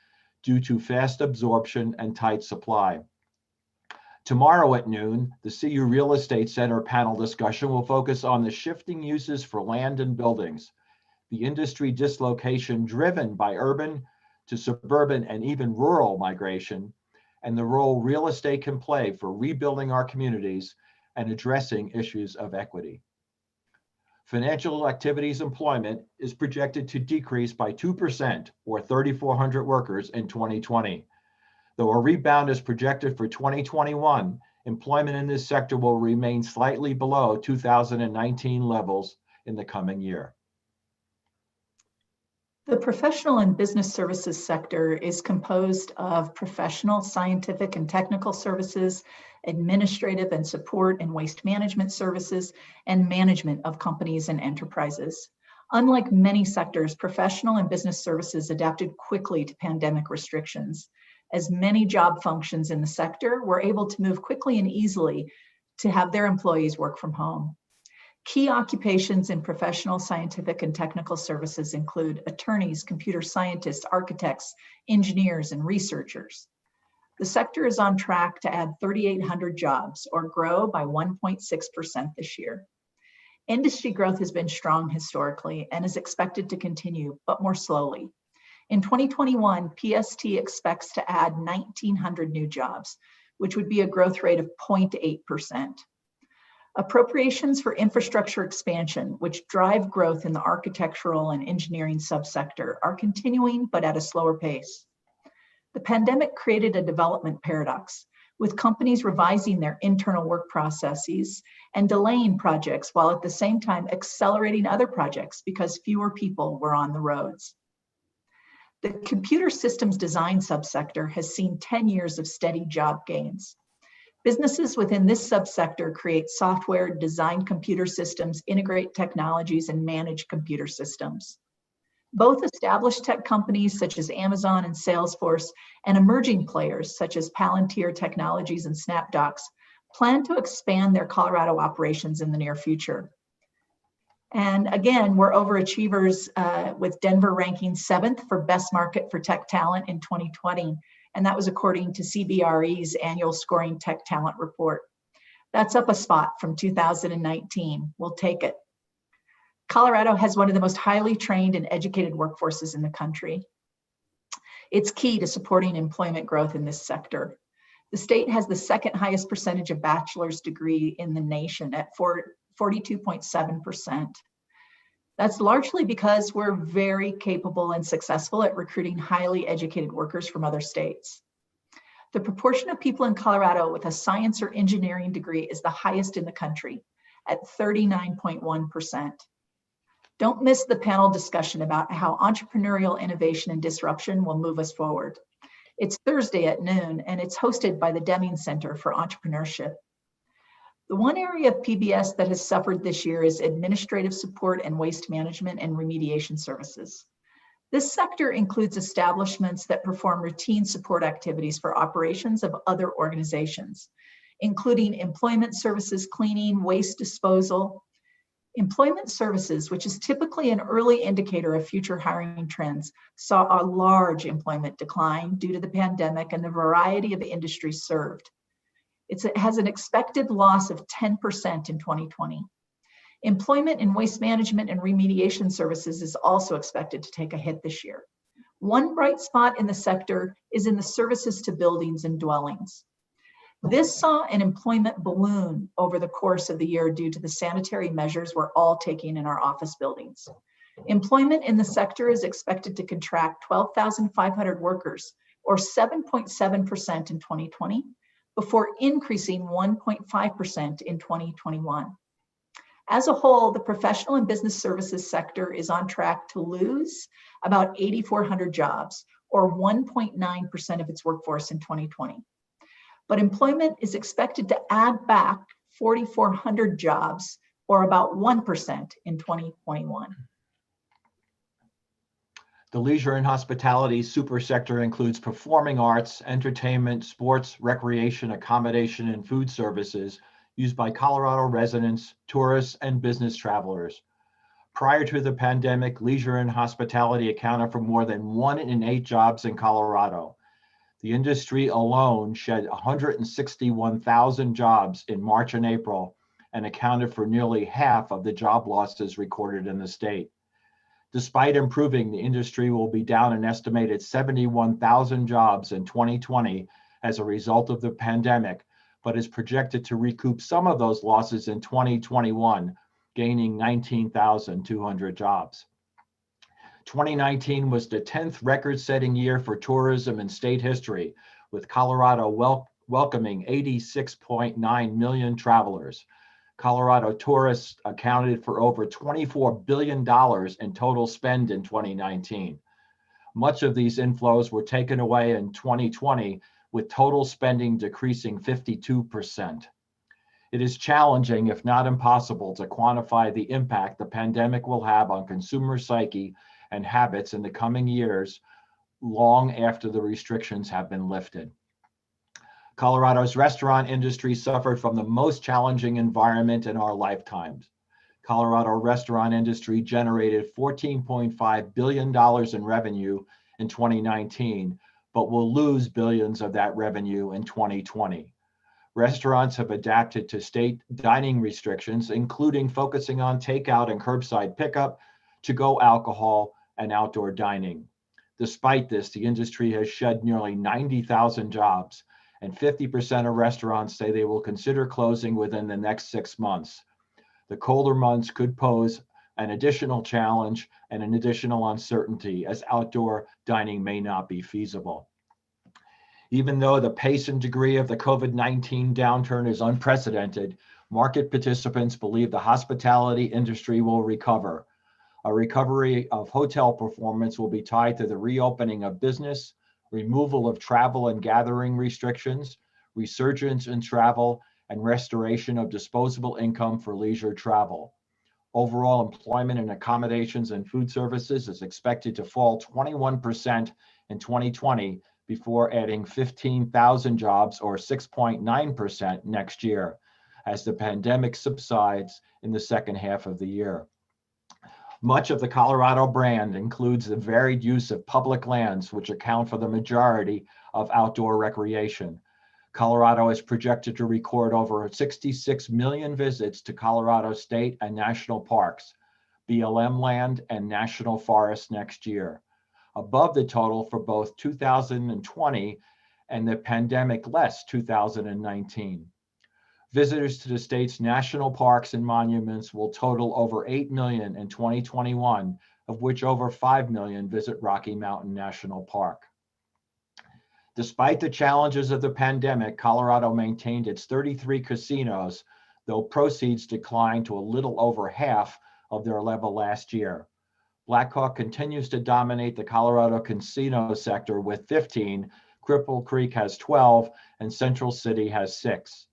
due to fast absorption and tight supply. Tomorrow at noon, the CU Real Estate Center panel discussion will focus on the shifting uses for land and buildings, the industry dislocation driven by urban to suburban and even rural migration, and the role real estate can play for rebuilding our communities and addressing issues of equity. Financial activities employment is projected to decrease by 2%, or 3,400 workers in 2020. Though a rebound is projected for 2021, employment in this sector will remain slightly below 2019 levels in the coming year. The professional and business services sector is composed of professional, scientific, and technical services, administrative and support and waste management services, and management of companies and enterprises. Unlike many sectors, professional and business services adapted quickly to pandemic restrictions, as many job functions in the sector were able to move quickly and easily to have their employees work from home. Key occupations in professional, scientific, and technical services include attorneys, computer scientists, architects, engineers, and researchers. The sector is on track to add 3,800 jobs, or grow by 1.6% this year. Industry growth has been strong historically and is expected to continue, but more slowly. In 2021, PST expects to add 1,900 new jobs, which would be a growth rate of 0.8%. Appropriations for infrastructure expansion, which drive growth in the architectural and engineering subsector, are continuing, but at a slower pace. The pandemic created a development paradox, with companies revising their internal work processes and delaying projects while at the same time accelerating other projects because fewer people were on the roads. The computer systems design subsector has seen 10 years of steady job gains. Businesses within this subsector create software, design computer systems, integrate technologies, and manage computer systems. Both established tech companies such as Amazon and Salesforce and emerging players such as Palantir Technologies and SnapDocs plan to expand their Colorado operations in the near future. And again, we're overachievers with Denver ranking 7th for best market for tech talent in 2020. And that was according to CBRE's annual Scoring Tech Talent Report. That's up a spot from 2019. We'll take it. Colorado has one of the most highly trained and educated workforces in the country. It's key to supporting employment growth in this sector. The state has the second highest percentage of bachelor's degree in the nation at 42.7%. That's largely because we're very capable and successful at recruiting highly educated workers from other states. The proportion of people in Colorado with a science or engineering degree is the highest in the country at 39.1%. Don't miss the panel discussion about how entrepreneurial innovation and disruption will move us forward. It's Thursday at noon, and it's hosted by the Deming Center for Entrepreneurship. The one area of PBS that has suffered this year is administrative support and waste management and remediation services. This sector includes establishments that perform routine support activities for operations of other organizations, including employment services, cleaning, waste disposal. Employment services, which is typically an early indicator of future hiring trends, saw a large employment decline due to the pandemic and the variety of industries served. It has an expected loss of 10% in 2020. Employment in waste management and remediation services is also expected to take a hit this year. One bright spot in the sector is in the services to buildings and dwellings. This saw an employment balloon over the course of the year due to the sanitary measures we're all taking in our office buildings. Employment in the sector is expected to contract 12,500 workers, or 7.7% in 2020, before increasing 1.5% in 2021. As a whole, the professional and business services sector is on track to lose about 8,400 jobs, or 1.9% of its workforce in 2020. But employment is expected to add back 4,400 jobs, or about 1% in 2021. The leisure and hospitality supersector includes performing arts, entertainment, sports, recreation, accommodation, and food services used by Colorado residents, tourists, and business travelers. Prior to the pandemic, leisure and hospitality accounted for more than 1 in 8 jobs in Colorado. The industry alone shed 161,000 jobs in March and April and accounted for nearly half of the job losses recorded in the state. Despite improving, the industry will be down an estimated 71,000 jobs in 2020 as a result of the pandemic, but is projected to recoup some of those losses in 2021, gaining 19,200 jobs. 2019 was the 10th record-setting year for tourism in state history, with Colorado welcoming 86.9 million travelers. Colorado tourists accounted for over $24 billion in total spend in 2019. Much of these inflows were taken away in 2020, with total spending decreasing 52%. It is challenging, if not impossible, to quantify the impact the pandemic will have on consumer psyche and habits in the coming years, long after the restrictions have been lifted. Colorado's restaurant industry suffered from the most challenging environment in our lifetimes. Colorado restaurant industry generated $14.5 billion in revenue in 2019, but will lose billions of that revenue in 2020. Restaurants have adapted to state dining restrictions, including focusing on takeout and curbside pickup, to-go alcohol, and outdoor dining. Despite this, the industry has shed nearly 90,000 jobs, and 50% of restaurants say they will consider closing within the next 6 months. The colder months could pose an additional challenge and an additional uncertainty, as outdoor dining may not be feasible. Even though the pace and degree of the COVID-19 downturn is unprecedented, market participants believe the hospitality industry will recover. A recovery of hotel performance will be tied to the reopening of business, removal of travel and gathering restrictions, resurgence in travel, and restoration of disposable income for leisure travel. Overall employment in accommodations and food services is expected to fall 21% in 2020 before adding 15,000 jobs, or 6.9% next year, as the pandemic subsides in the second half of the year. Much of the Colorado brand includes the varied use of public lands, which account for the majority of outdoor recreation. Colorado is projected to record over 66 million visits to Colorado state and national parks, BLM land, and national forests next year, above the total for both 2020 and the pandemic-less 2019. Visitors to the state's national parks and monuments will total over 8 million in 2021, of which over 5 million visit Rocky Mountain National Park. Despite the challenges of the pandemic, Colorado maintained its 33 casinos, though proceeds declined to a little over half of their level last year. Blackhawk continues to dominate the Colorado casino sector with 15, Cripple Creek has 12, and Central City has 6.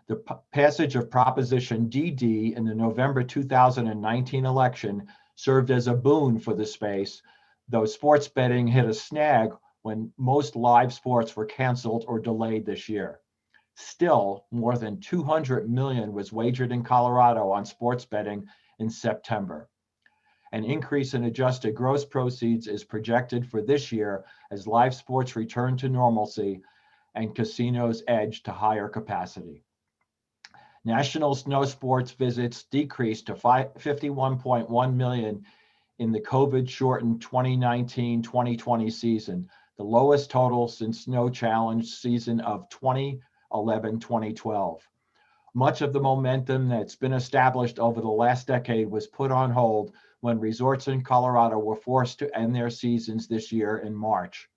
The passage of Proposition DD in the November 2019 election served as a boon for the space, though sports betting hit a snag when most live sports were canceled or delayed this year. Still, more than 200 million was wagered in Colorado on sports betting in September. An increase in adjusted gross proceeds is projected for this year as live sports return to normalcy and casinos edge to higher capacity. National snow sports visits decreased to 51.1 million in the COVID-shortened 2019-2020 season, the lowest total since Snow Challenge season of 2011-2012. Much of the momentum that's been established over the last decade was put on hold when resorts in Colorado were forced to end their seasons this year in March.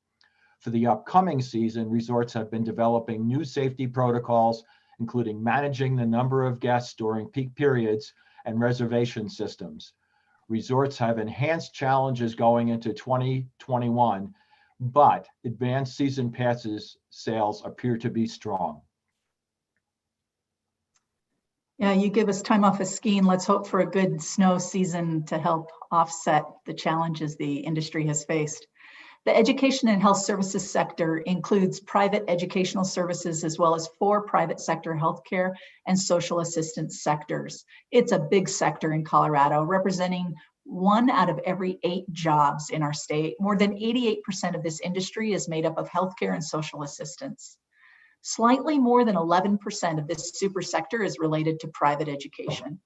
For the upcoming season, resorts have been developing new safety protocols, including managing the number of guests during peak periods and reservation systems. Resorts have enhanced challenges going into 2021, but advanced season passes sales appear to be strong. Yeah, you give us time off of skiing. Let's hope for a good snow season to help offset the challenges the industry has faced. The education and health services sector includes private educational services as well as 4 private sector healthcare and social assistance sectors. It's a big sector in Colorado, representing 1 out of every 8 jobs in our state. More than 88% of this industry is made up of healthcare and social assistance. Slightly more than 11% of this super sector is related to private education.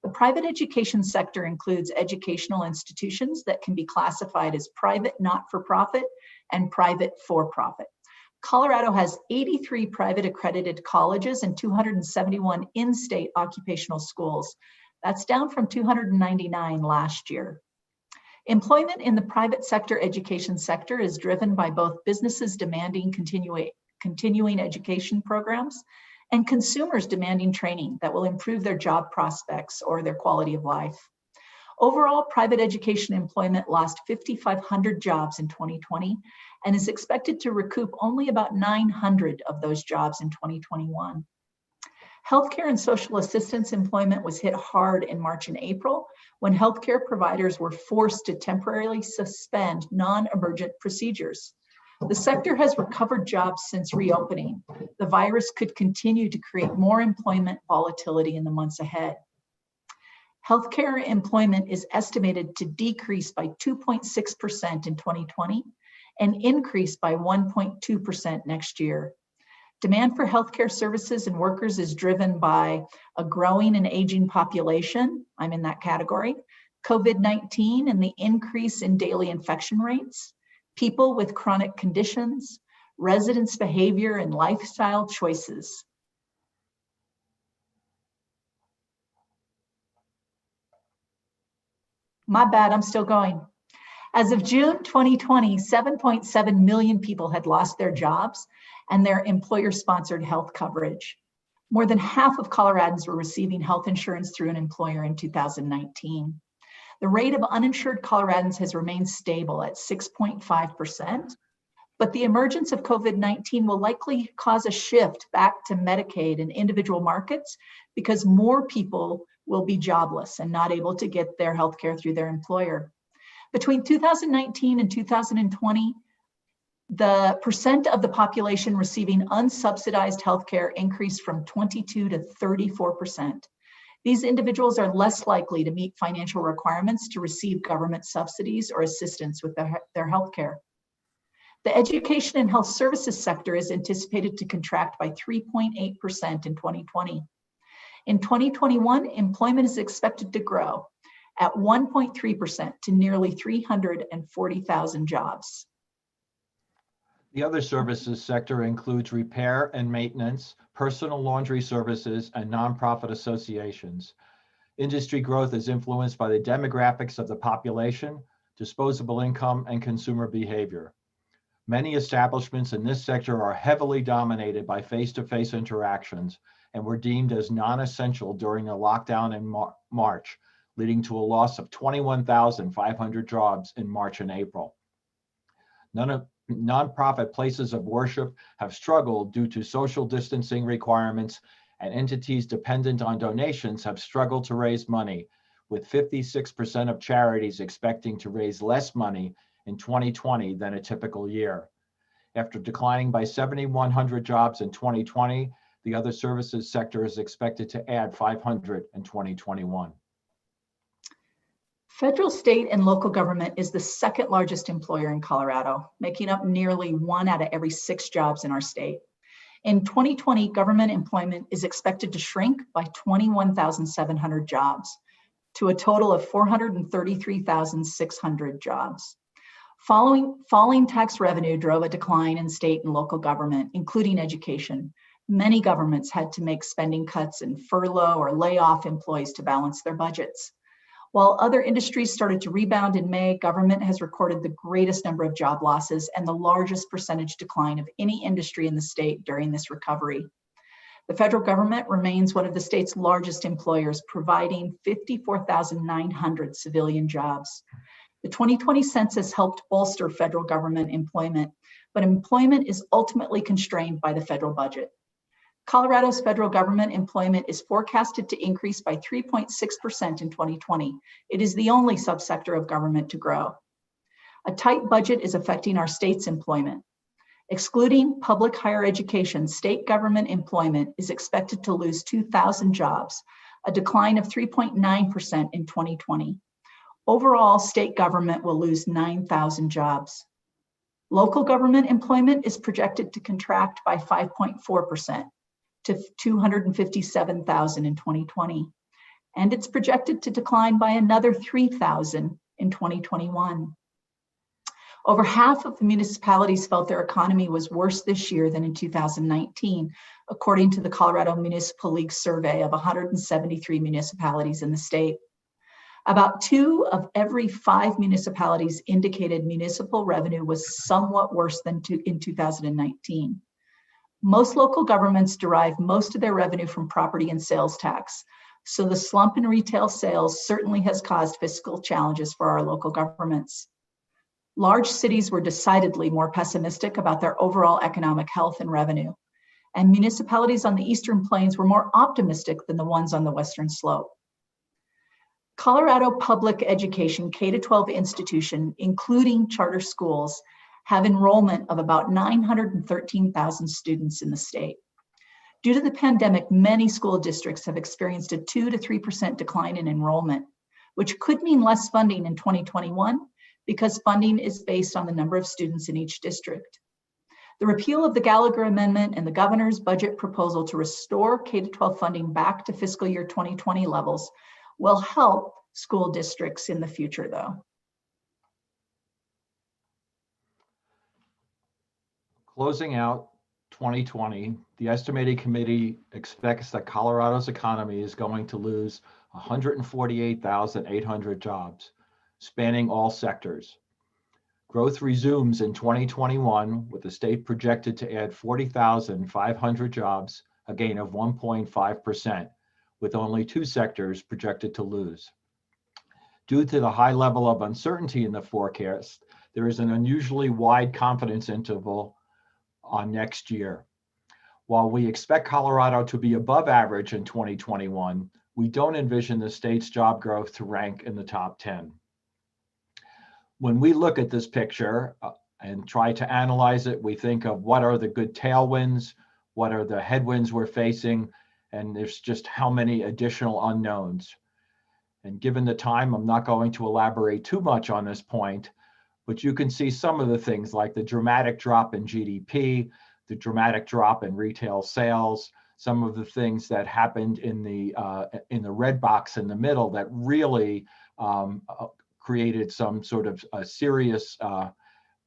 The private education sector includes educational institutions that can be classified as private not-for-profit and private for-profit. Colorado has 83 private accredited colleges and 271 in-state occupational schools. That's down from 299 last year. Employment in the private sector education sector is driven by both businesses demanding continuing education programs and consumers demanding training that will improve their job prospects or their quality of life. Overall, private education employment lost 5,500 jobs in 2020 and is expected to recoup only about 900 of those jobs in 2021. Healthcare and social assistance employment was hit hard in March and April when healthcare providers were forced to temporarily suspend non-emergent procedures. The sector has recovered jobs since reopening. The virus could continue to create more employment volatility in the months ahead. Healthcare employment is estimated to decrease by 2.6% in 2020 and increase by 1.2% next year. Demand for healthcare services and workers is driven by a growing and aging population, I'm in that category, COVID-19 and the increase in daily infection rates, people with chronic conditions, residents' behavior and lifestyle choices. My bad, I'm still going. As of June 2020, 7.7 million people had lost their jobs and their employer-sponsored health coverage. More than half of Coloradans were receiving health insurance through an employer in 2019. The rate of uninsured Coloradans has remained stable at 6.5%, but the emergence of COVID-19 will likely cause a shift back to Medicaid and individual markets because more people will be jobless and not able to get their health care through their employer. Between 2019 and 2020, the percent of the population receiving unsubsidized health care increased from 22 to 34%. These individuals are less likely to meet financial requirements to receive government subsidies or assistance with their health care. The education and health services sector is anticipated to contract by 3.8% in 2020. In 2021, employment is expected to grow at 1.3% to nearly 340,000 jobs. The other services sector includes repair and maintenance, personal laundry services, and nonprofit associations. Industry growth is influenced by the demographics of the population, disposable income, and consumer behavior. Many establishments in this sector are heavily dominated by face-to-face interactions and were deemed as non-essential during the lockdown in March, leading to a loss of 21,500 jobs in March and April. None nonprofit places of worship have struggled due to social distancing requirements, and entities dependent on donations have struggled to raise money, with 56% of charities expecting to raise less money in 2020 than a typical year. After declining by 7,100 jobs in 2020, the other services sector is expected to add 500 in 2021. Federal, state, and local government is the second largest employer in Colorado, making up nearly 1 out of every 6 jobs in our state. In 2020, government employment is expected to shrink by 21,700 jobs to a total of 433,600 jobs. Falling tax revenue drove a decline in state and local government, including education. Many governments had to make spending cuts and furlough or lay off employees to balance their budgets. While other industries started to rebound in May, government has recorded the greatest number of job losses and the largest percentage decline of any industry in the state during this recovery. The federal government remains one of the state's largest employers, providing 54,900 civilian jobs. The 2020 census helped bolster federal government employment, but employment is ultimately constrained by the federal budget. Colorado's federal government employment is forecasted to increase by 3.6% in 2020. It is the only subsector of government to grow. A tight budget is affecting our state's employment. Excluding public higher education, state government employment is expected to lose 2,000 jobs, a decline of 3.9% in 2020. Overall, state government will lose 9,000 jobs. Local government employment is projected to contract by 5.4%. To 257,000 in 2020, and it's projected to decline by another 3,000 in 2021. Over half of the municipalities felt their economy was worse this year than in 2019, according to the Colorado Municipal League survey of 173 municipalities in the state. About 2 of every 5 municipalities indicated municipal revenue was somewhat worse than in 2019. Most local governments derive most of their revenue from property and sales tax, so the slump in retail sales certainly has caused fiscal challenges for our local governments. Large cities were decidedly more pessimistic about their overall economic health and revenue, and municipalities on the Eastern Plains were more optimistic than the ones on the Western Slope. Colorado public education K-12 institution, including charter schools, have enrollment of about 913,000 students in the state. Due to the pandemic, many school districts have experienced a 2 to 3% decline in enrollment, which could mean less funding in 2021 because funding is based on the number of students in each district. The repeal of the Gallagher Amendment and the governor's budget proposal to restore K-12 funding back to fiscal year 2020 levels will help school districts in the future, though. Closing out 2020, the estimating committee expects that Colorado's economy is going to lose 148,800 jobs, spanning all sectors. Growth resumes in 2021, with the state projected to add 40,500 jobs, a gain of 1.5%, with only 2 sectors projected to lose. Due to the high level of uncertainty in the forecast, there is an unusually wide confidence interval on next year. While we expect Colorado to be above average in 2021, we don't envision the state's job growth to rank in the top 10. When we look at this picture and try to analyze it, we think of what are the good tailwinds, what are the headwinds we're facing, and there's just how many additional unknowns. And given the time, I'm not going to elaborate too much on this point, but you can see some of the things like the dramatic drop in GDP, the dramatic drop in retail sales, some of the things that happened in the red box in the middle that really created some sort of serious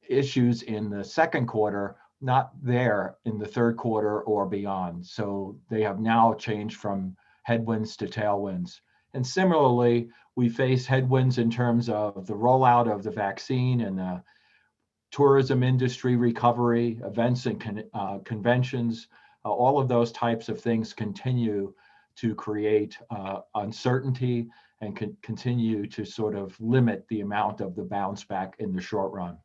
issues in the second quarter, not there in the third quarter or beyond. So they have now changed from headwinds to tailwinds. And similarly, we face headwinds in terms of the rollout of the vaccine and the tourism industry recovery, events and conventions. All of those types of things continue to create uncertainty and continue to sort of limit the amount of the bounce back in the short run.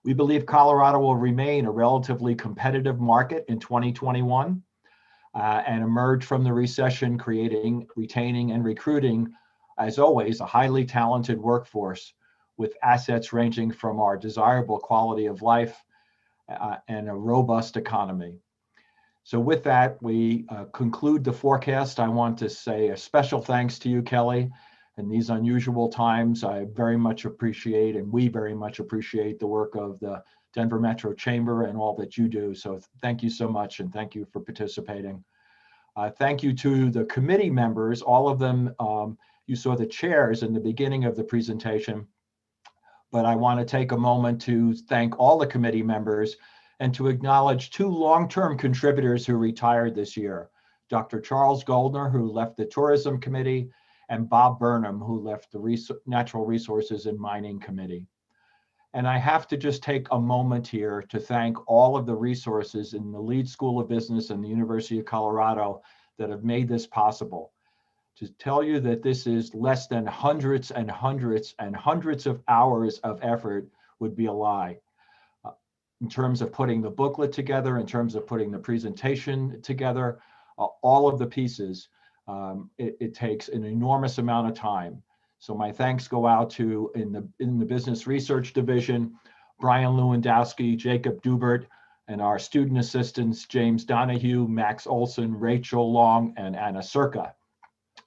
We believe Colorado will remain a relatively competitive market in 2021 and emerge from the recession, creating, retaining, and recruiting, as always, a highly talented workforce with assets ranging from our desirable quality of life and a robust economy. So with that, we conclude the forecast. I want to say a special thanks to you, Kelly. In these unusual times, I very much appreciate, and we very much appreciate the work of the Denver Metro Chamber and all that you do. So thank you so much, and thank you for participating. Thank you to the committee members, all of them. You saw the chairs in the beginning of the presentation, but I want to take a moment to thank all the committee members and to acknowledge two long-term contributors who retired this year, Dr. Charles Goldner, who left the Tourism Committee, and Bob Burnham, who left the Natural Resources and Mining Committee. And I have to just take a moment here to thank all of the resources in the Leeds School of Business and the University of Colorado that have made this possible. To tell you that this is less than hundreds and hundreds and hundreds of hours of effort would be a lie. In terms of putting the booklet together, in terms of putting the presentation together, all of the pieces, it takes an enormous amount of time. So my thanks go out to, in the Business Research Division, Brian Lewandowski, Jacob Dubert, and our student assistants, James Donahue, Max Olson, Rachel Long, and Anna Circa.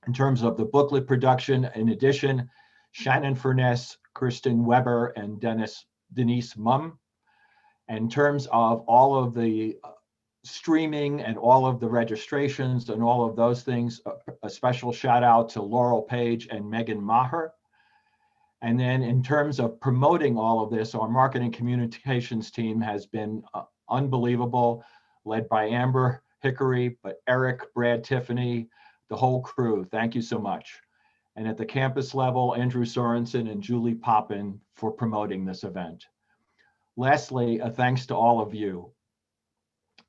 In terms of the booklet production, in addition, Shannon Furness, Kristen Weber, and Denise Mumm. And in terms of all of the streaming and all of the registrations and all of those things, a special shout out to Laurel Page and Megan Maher. And then in terms of promoting all of this, our marketing communications team has been unbelievable, led by Amber Hickory, but Eric, Brad, Tiffany, the whole crew, thank you so much. And at the campus level, Andrew Sorensen and Julie Poppin for promoting this event. Lastly, a thanks to all of you.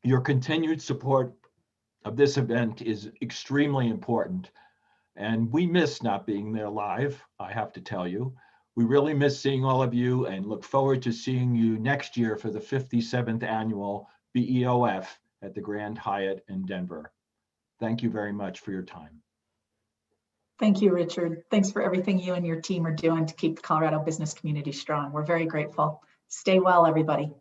Your continued support of this event is extremely important, and we miss not being there live, I have to tell you. We really miss seeing all of you and look forward to seeing you next year for the 57th annual BEOF at the Grand Hyatt in Denver. Thank you very much for your time. Thank you, Richard. Thanks for everything you and your team are doing to keep the Colorado business community strong. We're very grateful. Stay well, everybody.